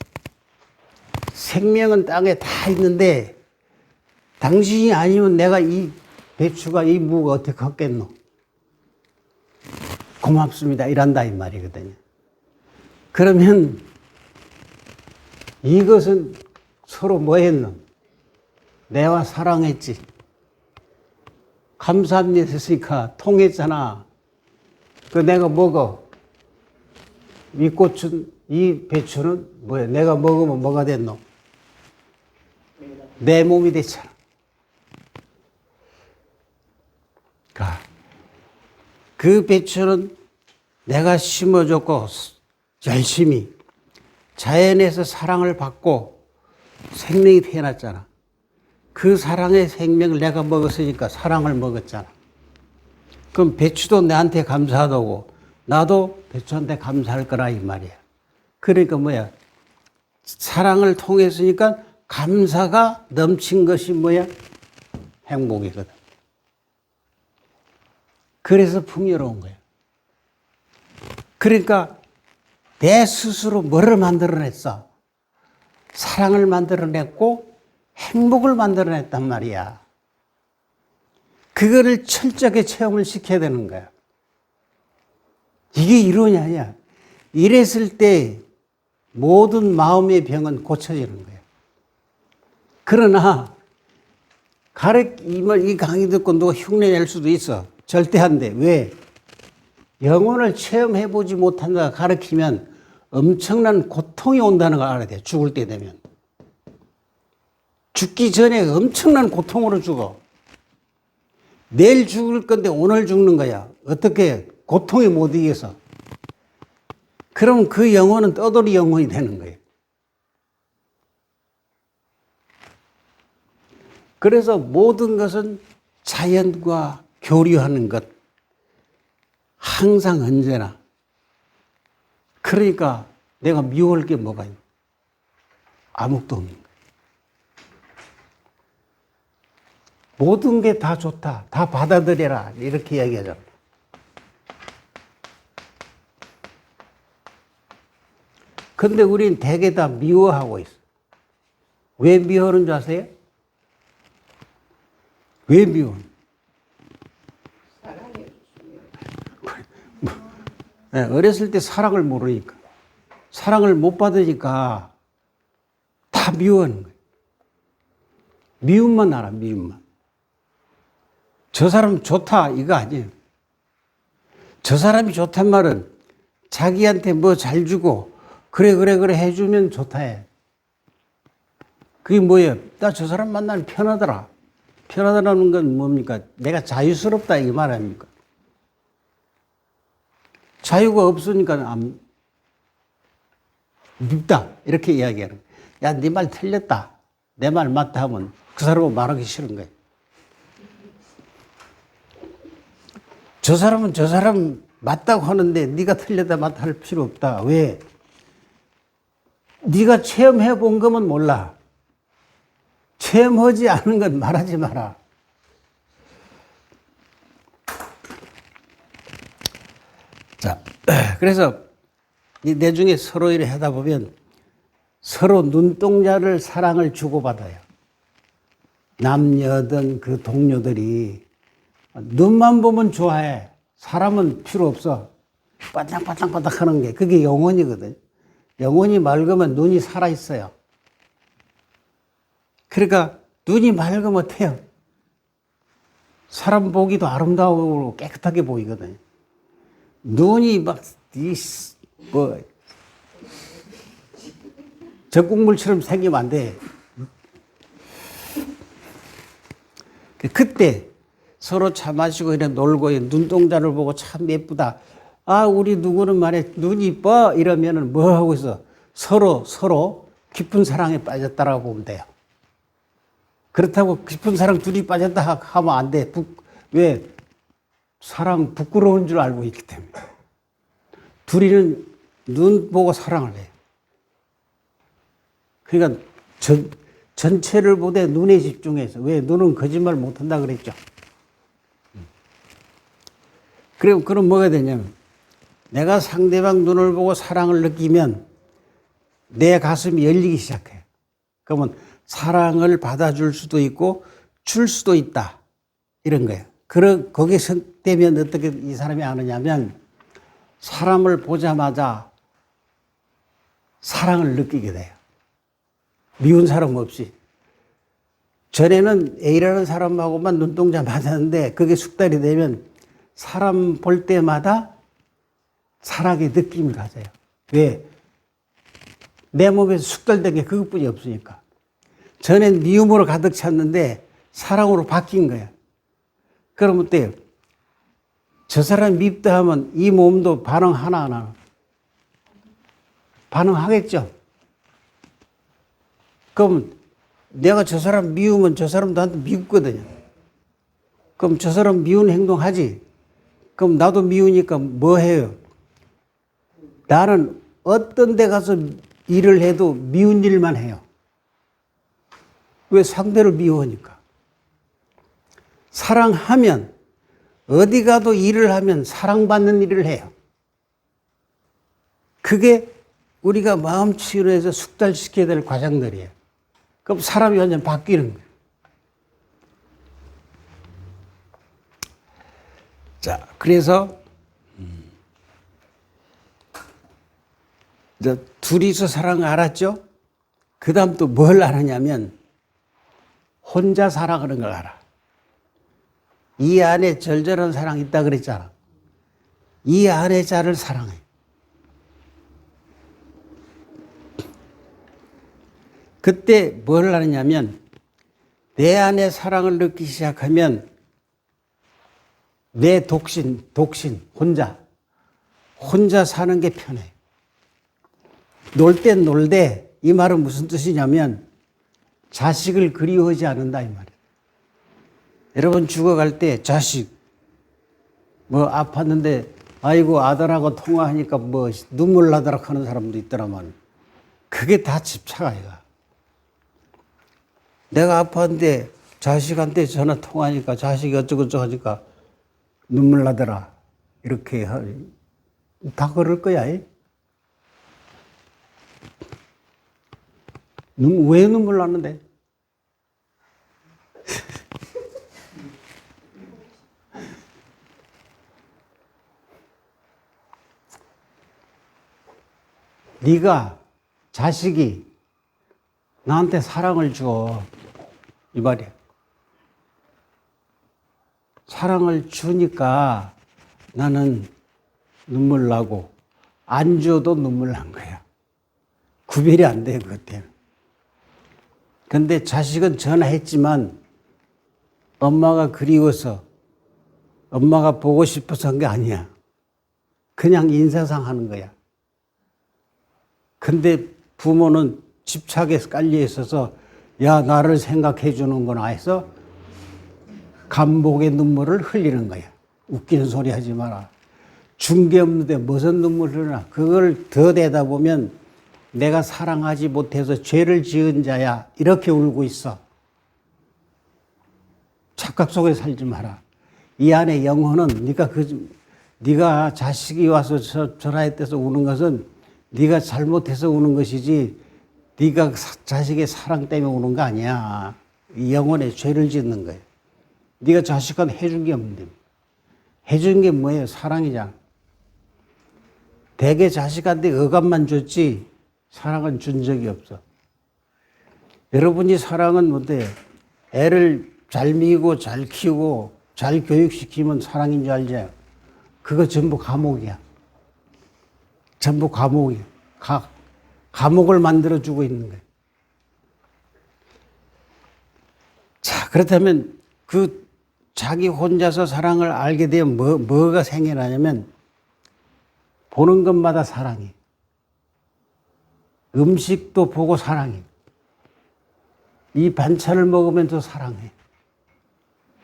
생명은 땅에 다 있는데 당신이 아니면 내가 이 배추가 이 무가 어떻게 컸겠노? 고맙습니다. 이란다 이 말이거든요. 그러면 이것은 서로 뭐 했노? 내와 사랑했지. 감사합니다 했으니까 통했잖아. 그 내가 먹어. 이 꽃은, 이 배추는 뭐야? 내가 먹으면 뭐가 됐노? 내 몸이 됐잖아. 그 배추는 내가 심어줬고 열심히 자연에서 사랑을 받고 생명이 태어났잖아. 그 사랑의 생명을 내가 먹었으니까 사랑을 먹었잖아. 그럼 배추도 나한테 감사하다고 나도 배추한테 감사할 거라 이 말이야. 그러니까 뭐야? 사랑을 통했으니까 감사가 넘친 것이 뭐야? 행복이거든. 그래서 풍요로운 거야. 그러니까 내 스스로 뭐를 만들어냈어? 사랑을 만들어냈고 행복을 만들어냈단 말이야. 그거를 철저하게 체험을 시켜야 되는 거야. 이게 이론이 아니야. 이랬을 때 모든 마음의 병은 고쳐지는 거야. 그러나 이 강의 듣고 누가 흉내낼 수도 있어. 절대 안 돼. 왜? 영혼을 체험해보지 못한다 가르치면 엄청난 고통이 온다는 걸 알아야 돼. 죽을 때 되면. 죽기 전에 엄청난 고통으로 죽어. 내일 죽을 건데 오늘 죽는 거야. 어떻게 고통에 못 이겨서. 그럼 그 영혼은 떠돌이 영혼이 되는 거예요. 그래서 모든 것은 자연과 교류하는 것. 항상 언제나. 그러니까 내가 미워할 게 뭐가 있나? 아무것도 없는 거예요. 모든 게 다 좋다. 다 받아들여라. 이렇게 이야기하잖아. 근데 우린 대개 다 미워하고 있어. 왜 미워하는 줄 아세요? 왜 미워? 네, 어렸을 때 사랑을 모르니까. 사랑을 못 받으니까 다 미워하는 거예요. 미움만 알아, 미움만. 저 사람 좋다, 이거 아니에요. 저 사람이 좋단 말은 자기한테 뭐 잘 주고, 그래 해주면 좋다 해. 그게 뭐예요? 나 저 사람 만나면 편하더라. 편하다는 건 뭡니까? 내가 자유스럽다, 이 말 아닙니까? 자유가 없으니까 밉다. 이렇게 이야기하는 거야. 야, 네 말 틀렸다. 내 말 맞다 하면 그 사람은 말하기 싫은 거예요. 저 사람은 저 사람 맞다고 하는데 네가 틀렸다 맞다 할 필요 없다. 왜? 네가 체험해 본 거면 몰라. 체험하지 않은 건 말하지 마라. 자, 그래서 이 내중에 서로 일을 하다 보면 서로 눈동자를 사랑을 주고받아요. 남녀든 그 동료들이 눈만 보면 좋아해. 사람은 필요 없어. 반짝반짝 하는 게 그게 영혼이거든. 영혼이 맑으면 눈이 살아있어요. 그러니까 눈이 맑으면 어때요? 사람 보기도 아름다우고 깨끗하게 보이거든. 눈이 막, 적국물처럼 생기면 안 돼. 그때 서로 차 마시고 이래 놀고 눈동자를 보고 참 예쁘다. 아, 우리 누구는 말해 눈이 이뻐 이러면은 뭐 하고 있어? 서로 깊은 사랑에 빠졌다라고 보면 돼요. 그렇다고 깊은 사랑 둘이 빠졌다 하면 안 돼. 왜? 사랑 부끄러운 줄 알고 있기 때문에. 둘이는 눈 보고 사랑을 해. 그러니까 전체를 보되 눈에 집중해서. 왜? 눈은 거짓말 못한다 그랬죠. 그럼 뭐가 되냐면 내가 상대방 눈을 보고 사랑을 느끼면 내 가슴이 열리기 시작해. 그러면 사랑을 받아줄 수도 있고 줄 수도 있다. 이런 거예요. 거기서 되면 어떻게 이 사람이 아느냐면 사람을 보자마자 사랑을 느끼게 돼요. 미운 사람 없이. 전에는 A라는 사람하고만 눈동자 맞았는데 그게 숙달이 되면 사람 볼 때마다 사랑의 느낌을 가져요. 왜? 내 몸에서 숙달된 게 그것뿐이 없으니까. 전엔 미움으로 가득 찼는데 사랑으로 바뀐 거야. 그럼 어때요? 저 사람 밉다 하면 이 몸도 반응하나 안 하나? 반응하겠죠? 그럼 내가 저 사람 미우면 저 사람도 나한테 미웠거든요. 그럼 저 사람 미운 행동 하지? 그럼 나도 미우니까 뭐 해요? 나는 어떤 데 가서 일을 해도 미운 일만 해요. 왜? 상대를 미워하니까. 사랑하면 어디 가도 일을 하면 사랑받는 일을 해요. 그게 우리가 마음 치유해서 숙달시켜야 될 과정들이에요. 그럼 사람이 완전 바뀌는 거예요. 자, 그래서 이제 둘이서 사랑을 알았죠? 그 다음 또 뭘 알았냐면 혼자 사랑하는 걸 알아. 이 안에 절절한 사랑이 있다 그랬잖아. 이 안에 자를 사랑해. 그때 뭘 하느냐면 내 안에 사랑을 느끼기 시작하면 내 독신, 혼자 사는 게 편해. 놀 땐 놀되, 이 말은 무슨 뜻이냐면 자식을 그리워하지 않는다 이 말이에요. 여러분 죽어갈 때 자식 뭐 아팠는데 아이고 아들하고 통화하니까 뭐 눈물 나도록 하는 사람도 있더라만 그게 다 집착아이가. 내가 아팠는데 자식한테 전화 통화하니까 자식이 어쩌고저쩌고 하니까 눈물 나더라. 이렇게 다 그럴 거야. 왜 눈물 나는데? 네가 자식이 나한테 사랑을 줘. 이 말이야. 사랑을 주니까 나는 눈물 나고 안 줘도 눈물 난 거야. 구별이 안 돼, 그때는. 근데 자식은 전화했지만 엄마가 그리워서 엄마가 보고 싶어서 한 게 아니야. 그냥 인사상 하는 거야. 근데 부모는 집착에 깔려 있어서 야, 나를 생각해 주는구나 해서 감복의 눈물을 흘리는 거야. 웃기는 소리 하지 마라. 준 게 없는데 무슨 눈물을 흘리나. 그걸 더 대다 보면 내가 사랑하지 못해서 죄를 지은 자야. 이렇게 울고 있어. 착각 속에 살지 마라. 이 안에 영혼은 네가 자식이 와서 전화했대서 우는 것은 네가 잘못해서 우는 것이지 네가 자식의 사랑 때문에 우는 거 아니야. 이 영혼에 죄를 짓는 거야. 네가 자식한테 해준 게 없는데. 해준 게 뭐예요? 사랑이잖아. 대개 자식한테 억압만 줬지 사랑은 준 적이 없어. 여러분이 사랑은 뭔데? 애를 잘 미고 잘 키우고 잘 교육시키면 사랑인 줄 알죠? 그거 전부 감옥이야. 전부 감옥이야. 감옥을 만들어주고 있는 거예요. 자, 그렇다면 그 자기 혼자서 사랑을 알게 되면 뭐가 생겨나냐면 보는 것마다 사랑해. 음식도 보고 사랑해. 이 반찬을 먹으면서 사랑해.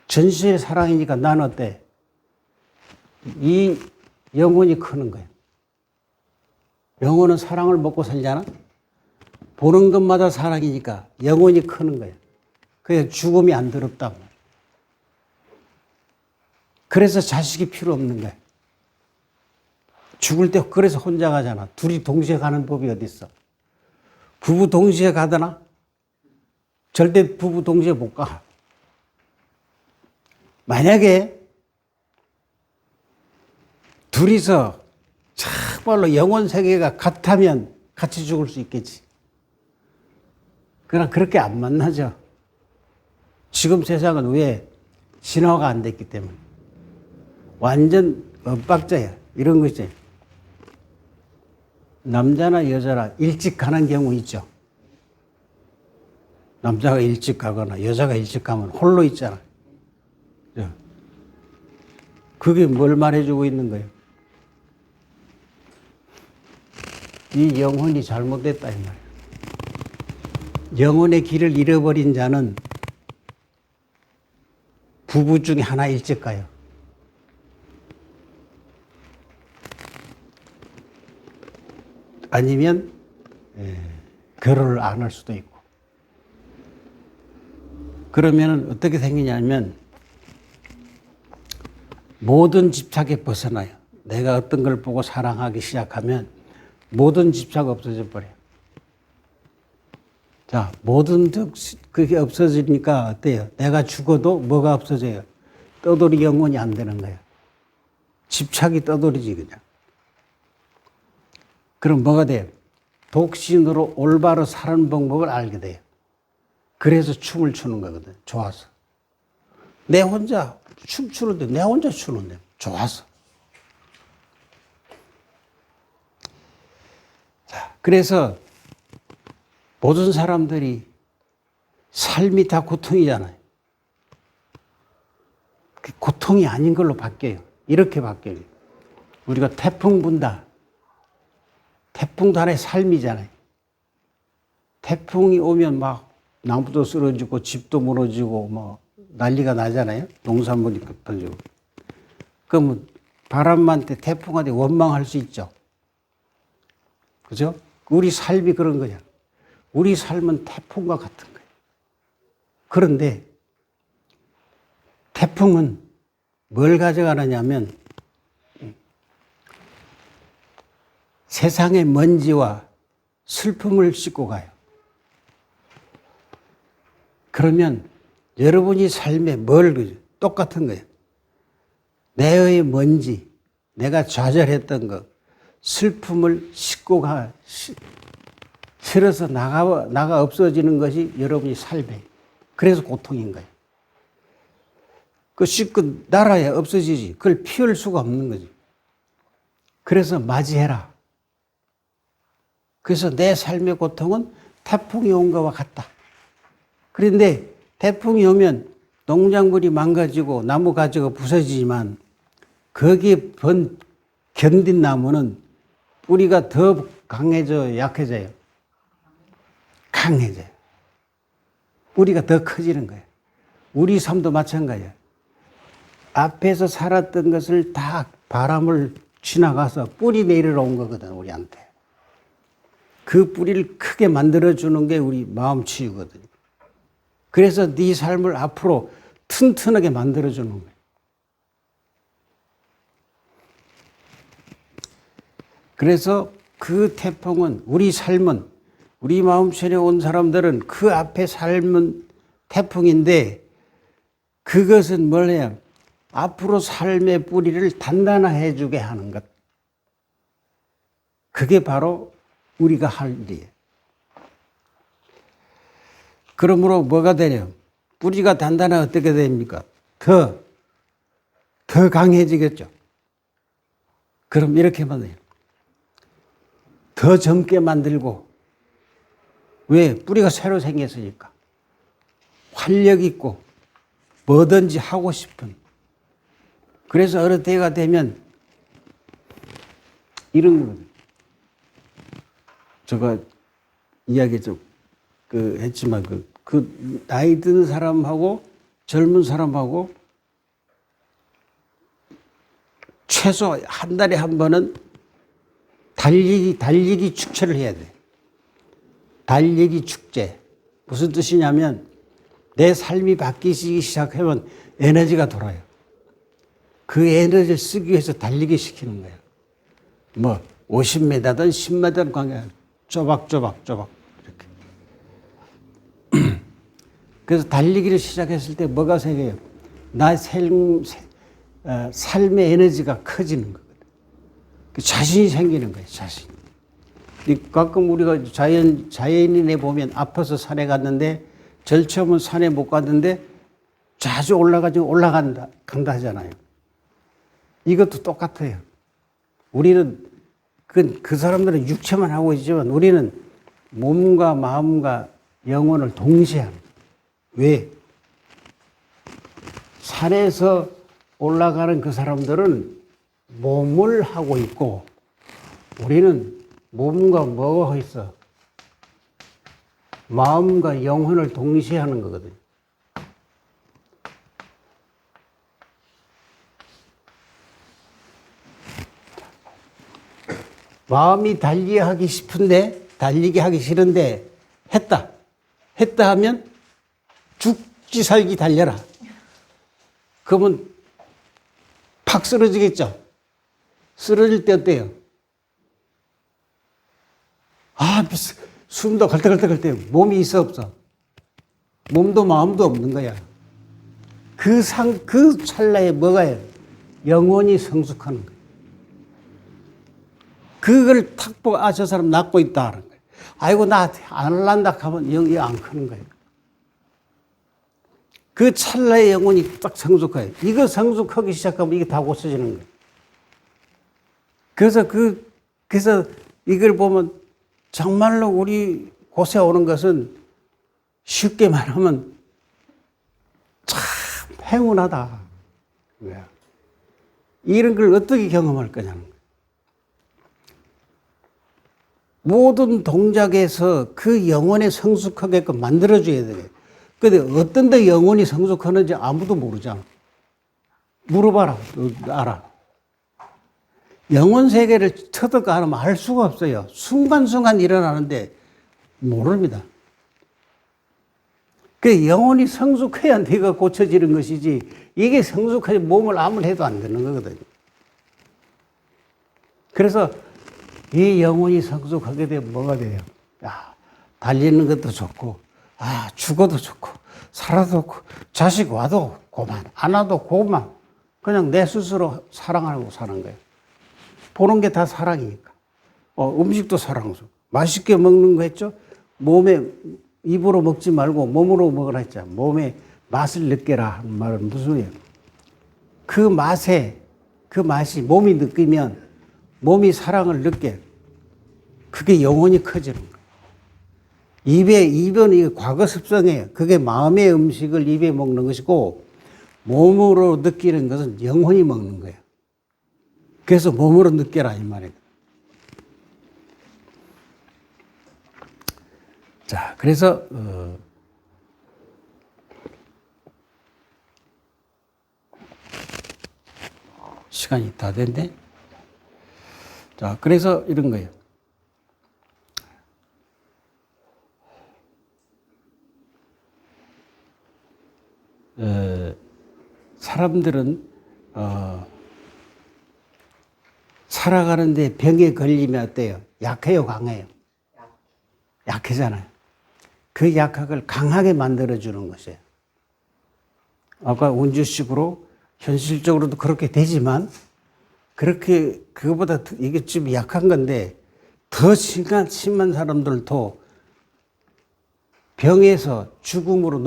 전시의 사랑이니까 난 어때? 이 영혼이 크는 거야. 영혼은 사랑을 먹고 살잖아? 보는 것마다 사랑이니까 영혼이 크는 거야. 그래서 죽음이 안 더럽단 말이야. 그래서 자식이 필요 없는 거야. 죽을 때 그래서 혼자 가잖아. 둘이 동시에 가는 법이 어디 있어? 부부 동시에 가더나? 절대 부부 동시에 못 가. 만약에 둘이서 정말로 영혼 세계가 같다면 같이 죽을 수 있겠지. 그러나 그렇게 안 만나죠. 지금 세상은 왜? 진화가 안 됐기 때문에. 완전 엇박자야. 이런 거지. 남자나 여자나 일찍 가는 경우 있죠. 남자가 일찍 가거나 여자가 일찍 가면 홀로 있잖아. 그게 뭘 말해주고 있는 거예요? 이 영혼이 잘못됐다 이 말이에요. 영혼의 길을 잃어버린 자는 부부 중에 하나 일찍 가요. 아니면 결혼을 안 할 수도 있고. 그러면 어떻게 생기냐면 모든 집착에 벗어나요. 내가 어떤 걸 보고 사랑하기 시작하면 모든 집착 없어져 버려요. 자, 모든 그게 없어지니까 어때요? 내가 죽어도 뭐가 없어져요? 떠돌이 영혼이 안 되는 거예요. 집착이 떠돌이지 그냥. 그럼 뭐가 돼요? 독신으로 올바로 사는 방법을 알게 돼요. 그래서 춤을 추는 거거든. 좋아서. 내 혼자 춤추는데 내 혼자 추는데 좋아서. 자, 그래서 모든 사람들이 삶이 다 고통이잖아요. 고통이 아닌 걸로 바뀌어요. 이렇게 바뀌어요. 우리가 태풍 분다. 태풍도 하나의 삶이잖아요. 태풍이 오면 막 나무도 쓰러지고 집도 무너지고 뭐 난리가 나잖아요. 농산물이 터지고. 그러면 바람한테 태풍한테 원망할 수 있죠. 그죠? 우리 삶이 그런 거냐. 우리 삶은 태풍과 같은 거예요. 그런데 태풍은 뭘 가져가느냐면 세상의 먼지와 슬픔을 싣고 가요. 그러면 여러분이 삶에 뭘 똑같은 거예요. 내의 먼지, 내가 좌절했던 것, 슬픔을 싣고 실어서 나가 없어지는 것이 여러분이 삶이에요. 그래서 고통인 거예요. 그 싣고 날아야 없어지지. 그걸 피할 수가 없는 거지. 그래서 맞이해라. 그래서 내 삶의 고통은 태풍이 온 것과 같다. 그런데 태풍이 오면 농작물이 망가지고 나무 가지가 부서지지만 거기에 견딘 나무는 뿌리가 더 강해져요, 약해져요? 강해져요. 뿌리가 더 커지는 거예요. 우리 삶도 마찬가지예요. 앞에서 살았던 것을 다 바람을 지나가서 뿌리 내리러 온 거거든, 우리한테. 그 뿌리를 크게 만들어주는 게 우리 마음 치유거든요. 그래서 네 삶을 앞으로 튼튼하게 만들어주는 거예요. 그래서 그 태풍은 우리 삶은 우리 마음속에 온 사람들은 그 앞에 삶은 태풍인데 그것은 뭘 해요? 앞으로 삶의 뿌리를 단단해 주게 하는 것. 그게 바로 우리가 할 일이에요. 그러므로 뭐가 되냐? 뿌리가 단단하면 어떻게 됩니까? 더 강해지겠죠. 그럼 이렇게만 돼요. 더 젊게 만들고, 왜? 뿌리가 새로 생겼으니까. 활력 있고, 뭐든지 하고 싶은. 그래서 어느 때가 되면, 이런 거거든요. 제가 이야기 좀, 했지만, 나이 든 사람하고 젊은 사람하고 최소 한 달에 한 번은 달리기 축제를 해야 돼. 달리기 축제. 무슨 뜻이냐면 내 삶이 바뀌기 시작하면 에너지가 돌아요. 그 에너지를 쓰기 위해서 달리기 시키는 거예요. 뭐 50m든 10m든 관계 쪼박쪼박 이렇게. 그래서 달리기를 시작했을 때 뭐가 생겨요? 나의 삶의 에너지가 커지는 거거든. 자신이 생기는 거예요, 자신. 가끔 우리가 자연인에 보면 아파서 산에 갔는데 절처음은 산에 못 갔는데 자주 올라간다 하잖아요. 이것도 똑같아요. 우리는 그 사람들은 육체만 하고 있지만 우리는 몸과 마음과 영혼을 동시에 합니다. 왜? 산에서 올라가는 그 사람들은 몸을 하고 있고 우리는 몸과 뭐가 있어? 마음과 영혼을 동시에 하는 거거든요. 마음이 달리게 하기 싫은데 했다 하면 죽지 살기 달려라. 그러면 팍 쓰러지겠죠. 쓰러질 때 어때요? 숨도 걸떡걸떡할 때 몸이 있어 없어? 몸도 마음도 없는 거야. 그 찰나에 뭐가 해요? 영혼이 성숙하는 거예요. 그걸 탁 보고 저 사람 낫고 있다 하는 거예요. 아이고 나 안 할란다 하면 영이 안 크는 거예요. 그 찰나의 영혼이 딱 성숙해요. 이거 성숙하기 시작하면 이게 다 고쳐지는 거예요. 그래서 이걸 보면 정말로 우리 곳에 오는 것은 쉽게 말하면 참 행운하다. 왜? 이런 걸 어떻게 경험할 거냐는 거예요. 모든 동작에서 그 영혼에 성숙하게끔 만들어줘야 돼요. 근데 어떤 데 영혼이 성숙하는지 아무도 모르잖아. 물어봐라. 알아. 영혼 세계를 터득 안 하면 알 수가 없어요. 순간순간 일어나는데 모릅니다. 그 영혼이 성숙해야 내가 고쳐지는 것이지 이게 성숙하지 몸을 아무리 해도 안 되는 거거든요. 그래서 이 영혼이 성숙하게 되면 뭐가 돼요? 달리는 것도 좋고, 죽어도 좋고, 살아도 좋고, 자식 와도 고만, 안 와도 고만. 그냥 내 스스로 사랑하고 사는 거예요. 보는 게 다 사랑이니까. 음식도 사랑스러워. 맛있게 먹는 거 했죠? 입으로 먹지 말고 몸으로 먹으라 했잖아. 몸에 맛을 느껴라 하는 말은 무슨 소리예요? 그 맛이 몸이 느끼면 몸이 사랑을 느껴. 그게 영혼이 커지는 거예요. 입은 이게 과거 습성이에요. 그게 마음의 음식을 입에 먹는 것이고 몸으로 느끼는 것은 영혼이 먹는 거예요. 그래서 몸으로 느껴라 이 말이에요. 자, 그래서 시간이 다 됐네. 자, 그래서 이런 거예요. 사람들은 살아가는데 병에 걸리면 어때요? 약해요, 강해요? 약해잖아요. 그 약학을 강하게 만들어주는 것이에요. 아까 운주식으로 현실적으로도 그렇게 되지만 그거보다 이게 좀 약한 건데 더 심한 사람들도 병에서 죽음으로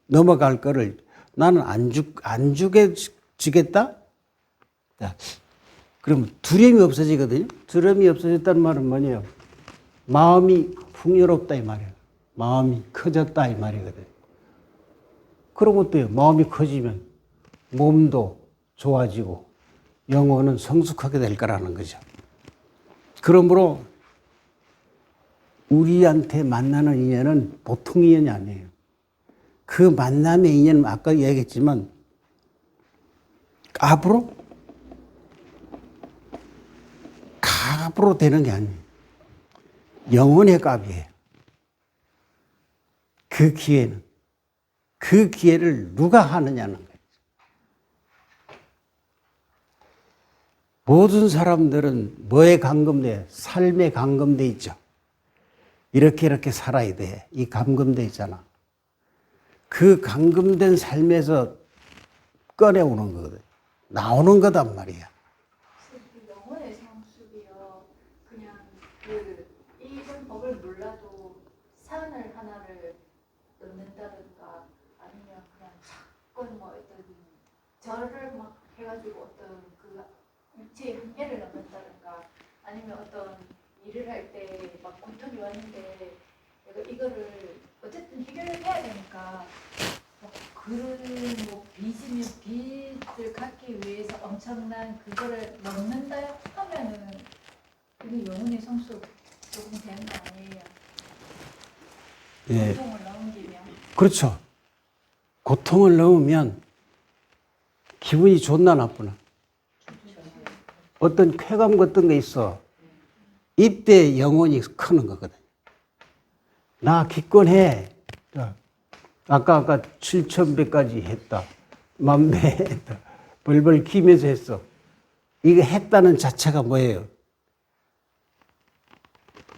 넘어갈 거를 나는 안 죽여지겠다? 그러면 두려움이 없어지거든요. 두려움이 없어졌다는 말은 뭐냐요? 마음이 풍요롭다 이 말이에요. 마음이 커졌다 이 말이거든요. 그런 것도요. 마음이 커지면 몸도 좋아지고 영혼은 성숙하게 될 거라는 거죠. 그러므로 우리한테 만나는 인연은 보통 인연이 아니에요. 그 만남의 인연은 아까 얘기했지만 값으로 되는 게 아니에요. 영혼의 값이에요. 그 기회를 누가 하느냐는 거예요. 모든 사람들은 뭐에 감금돼? 삶에 감금돼 있죠. 이렇게 살아야 돼. 이 감금돼 있잖아. 그 감금된 삶에서 꺼내오는 거거든. 나오는 거단 말이야. 영혼의 성숙이요. 그냥 이런 법을 몰라도 산을 하나를 넣는다든가 아니면 그냥 자꾸 뭐 어떤 절을 막 해가지고 어떤 그 육체의 한계를 넣는다든가 아니면 어떤 일을 할 때 막 고통이 왔는데 내가 이거를 어쨌든 해결해야 되니까 그런 뭐 빚이면 빚을 갚기 위해서 엄청난 그거를 넣는다 하면은 이게 영혼의 성숙 조금 되는 거 아니에요? 예. 고통을 넘기면. 그렇죠. 고통을 넘으면 기분이 좋나 나쁘나. 어떤 쾌감 같은 게 있어. 이때 영혼이 크는 거거든. 나 기권해. 아까 7,100까지 했다. 만배 했다. 벌벌 기면서 했어. 이거 했다는 자체가 뭐예요?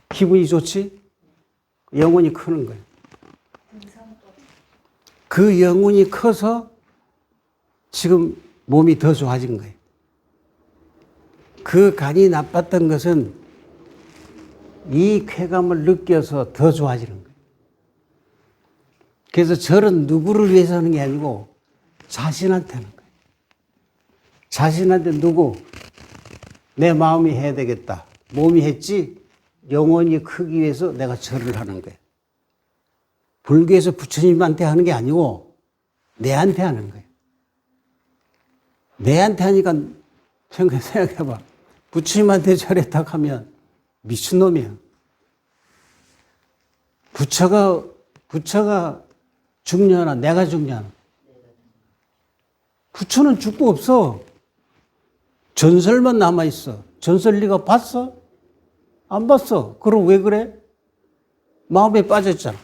기분이 좋지? 영혼이 크는 거예요. 그 영혼이 커서 지금 몸이 더 좋아진 거예요. 그 간이 나빴던 것은 이 쾌감을 느껴서 더 좋아지는 거예요. 그래서 절은 누구를 위해서 하는 게 아니고 자신한테 하는 거예요. 자신한테 누구? 내 마음이 해야 되겠다. 몸이 했지? 영혼이 크기 위해서 내가 절을 하는 거예요. 불교에서 부처님한테 하는 게 아니고 내한테 하는 거예요. 내한테 하니까 생각해봐. 부처님한테 절했다 하면 미친놈이야. 부처가 중요하나 내가 중요하나. 부처는 죽고 없어. 전설만 남아있어. 전설 네가 봤어? 안 봤어. 그럼 왜 그래? 마음에 빠졌잖아.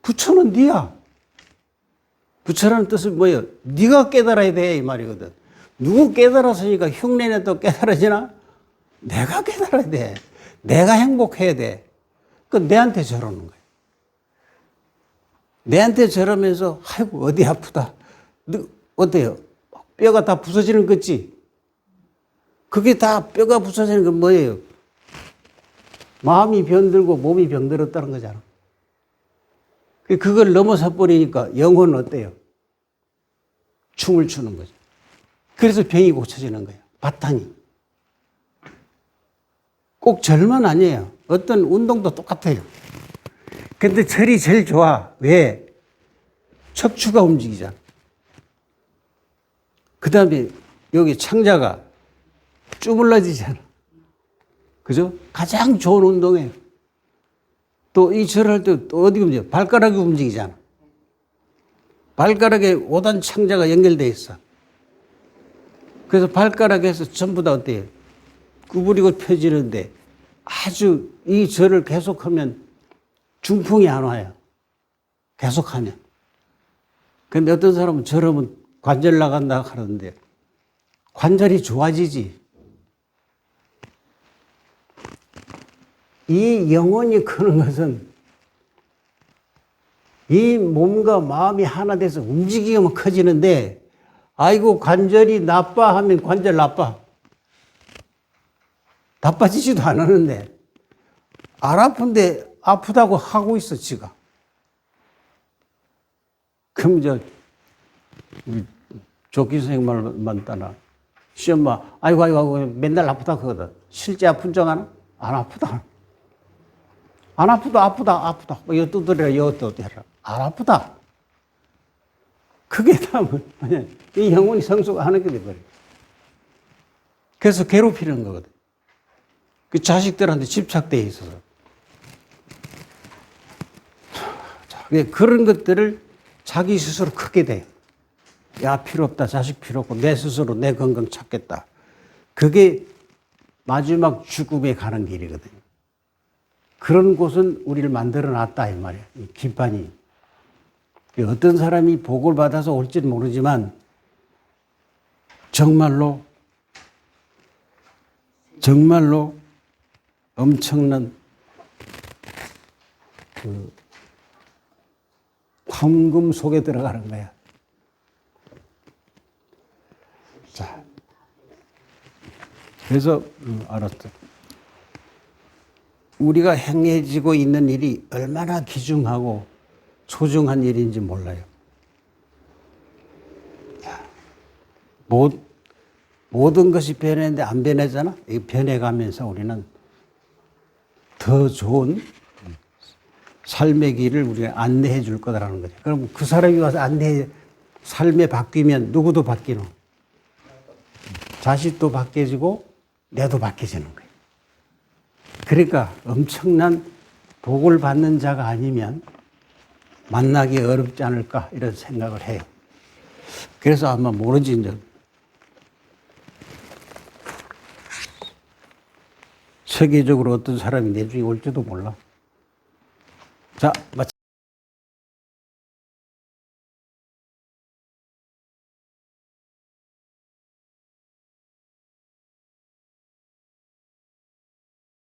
부처는 네야. 부처라는 뜻은 뭐예요? 네가 깨달아야 돼 이 말이거든. 누구 깨달았으니까 흉내내 또 깨달아지나? 내가 깨달아야 돼. 내가 행복해야 돼. 그 내한테 저러는 거예요. 내한테 저러면서 아이고 어디 아프다. 너 어때요? 뼈가 다 부서지는 거지? 그게 다 뼈가 부서지는 건 뭐예요? 마음이 병들고 몸이 병들었다는 거잖아. 그걸 넘어서 버리니까 영혼은 어때요? 춤을 추는 거죠. 그래서 병이 고쳐지는 거예요. 바탕이. 꼭 절만 아니에요. 어떤 운동도 똑같아요. 근데 절이 제일 좋아. 왜? 척추가 움직이잖아. 그 다음에 여기 창자가 쭈물러지잖아. 그죠? 가장 좋은 운동이에요. 또 이 절할 때 또 어디 움직여? 발가락이 움직이잖아. 발가락에 5단 창자가 연결되어 있어. 그래서 발가락에서 전부 다 어때요? 구부리고 펴지는데 아주 이 절을 계속하면 중풍이 안 와요. 계속하면. 근데 어떤 사람은 절하면 관절 나간다 하는데 관절이 좋아지지. 이 영혼이 크는 것은 이 몸과 마음이 하나 돼서 움직이면 커지는데 아이고 관절이 나빠 하면 관절 나빠지지도 않았는데 안 아픈데 아프다고 하고 있어 지가. 그럼 조기 선생님 말만 따라 시엄마 아이고 맨날 아프다 그거든. 실제 아픈 적 아나? 안 아프다. 안 아프다 아프다 이거 두드려라 이거 두드려라 안 아프다. 그게 다음은 이 영혼이 성숙하는 게 돼버려. 그래서 괴롭히는 거거든. 그 자식들한테 집착되어 있어서. 그런 것들을 자기 스스로 크게 돼요. 야 필요 없다 자식 필요 없고 내 스스로 내 건강 찾겠다. 그게 마지막 죽음에 가는 길이거든요. 그런 곳은 우리를 만들어 놨다 이 말이에요. 이 기판이. 어떤 사람이 복을 받아서 올지는 모르지만 정말로 엄청난 그 황금 속에 들어가는 거야. 자, 그래서 알았어. 우리가 행해지고 있는 일이 얼마나 귀중하고 소중한 일인지 몰라요. 모든 것이 변했는데 안 변하잖아. 이 변해가면서 우리는 더 좋은 삶의 길을 우리가 안내해 줄 거다라는 거죠. 그럼 그 사람이 와서 안내해, 삶에 바뀌면 누구도 바뀌노? 자식도 바뀌어지고 내도 바뀌어지는 거예요. 그러니까 엄청난 복을 받는 자가 아니면 만나기 어렵지 않을까 이런 생각을 해요. 그래서 아마 모르지 이제 세계적으로 어떤 사람이 내중에 올지도 몰라. 자, 마치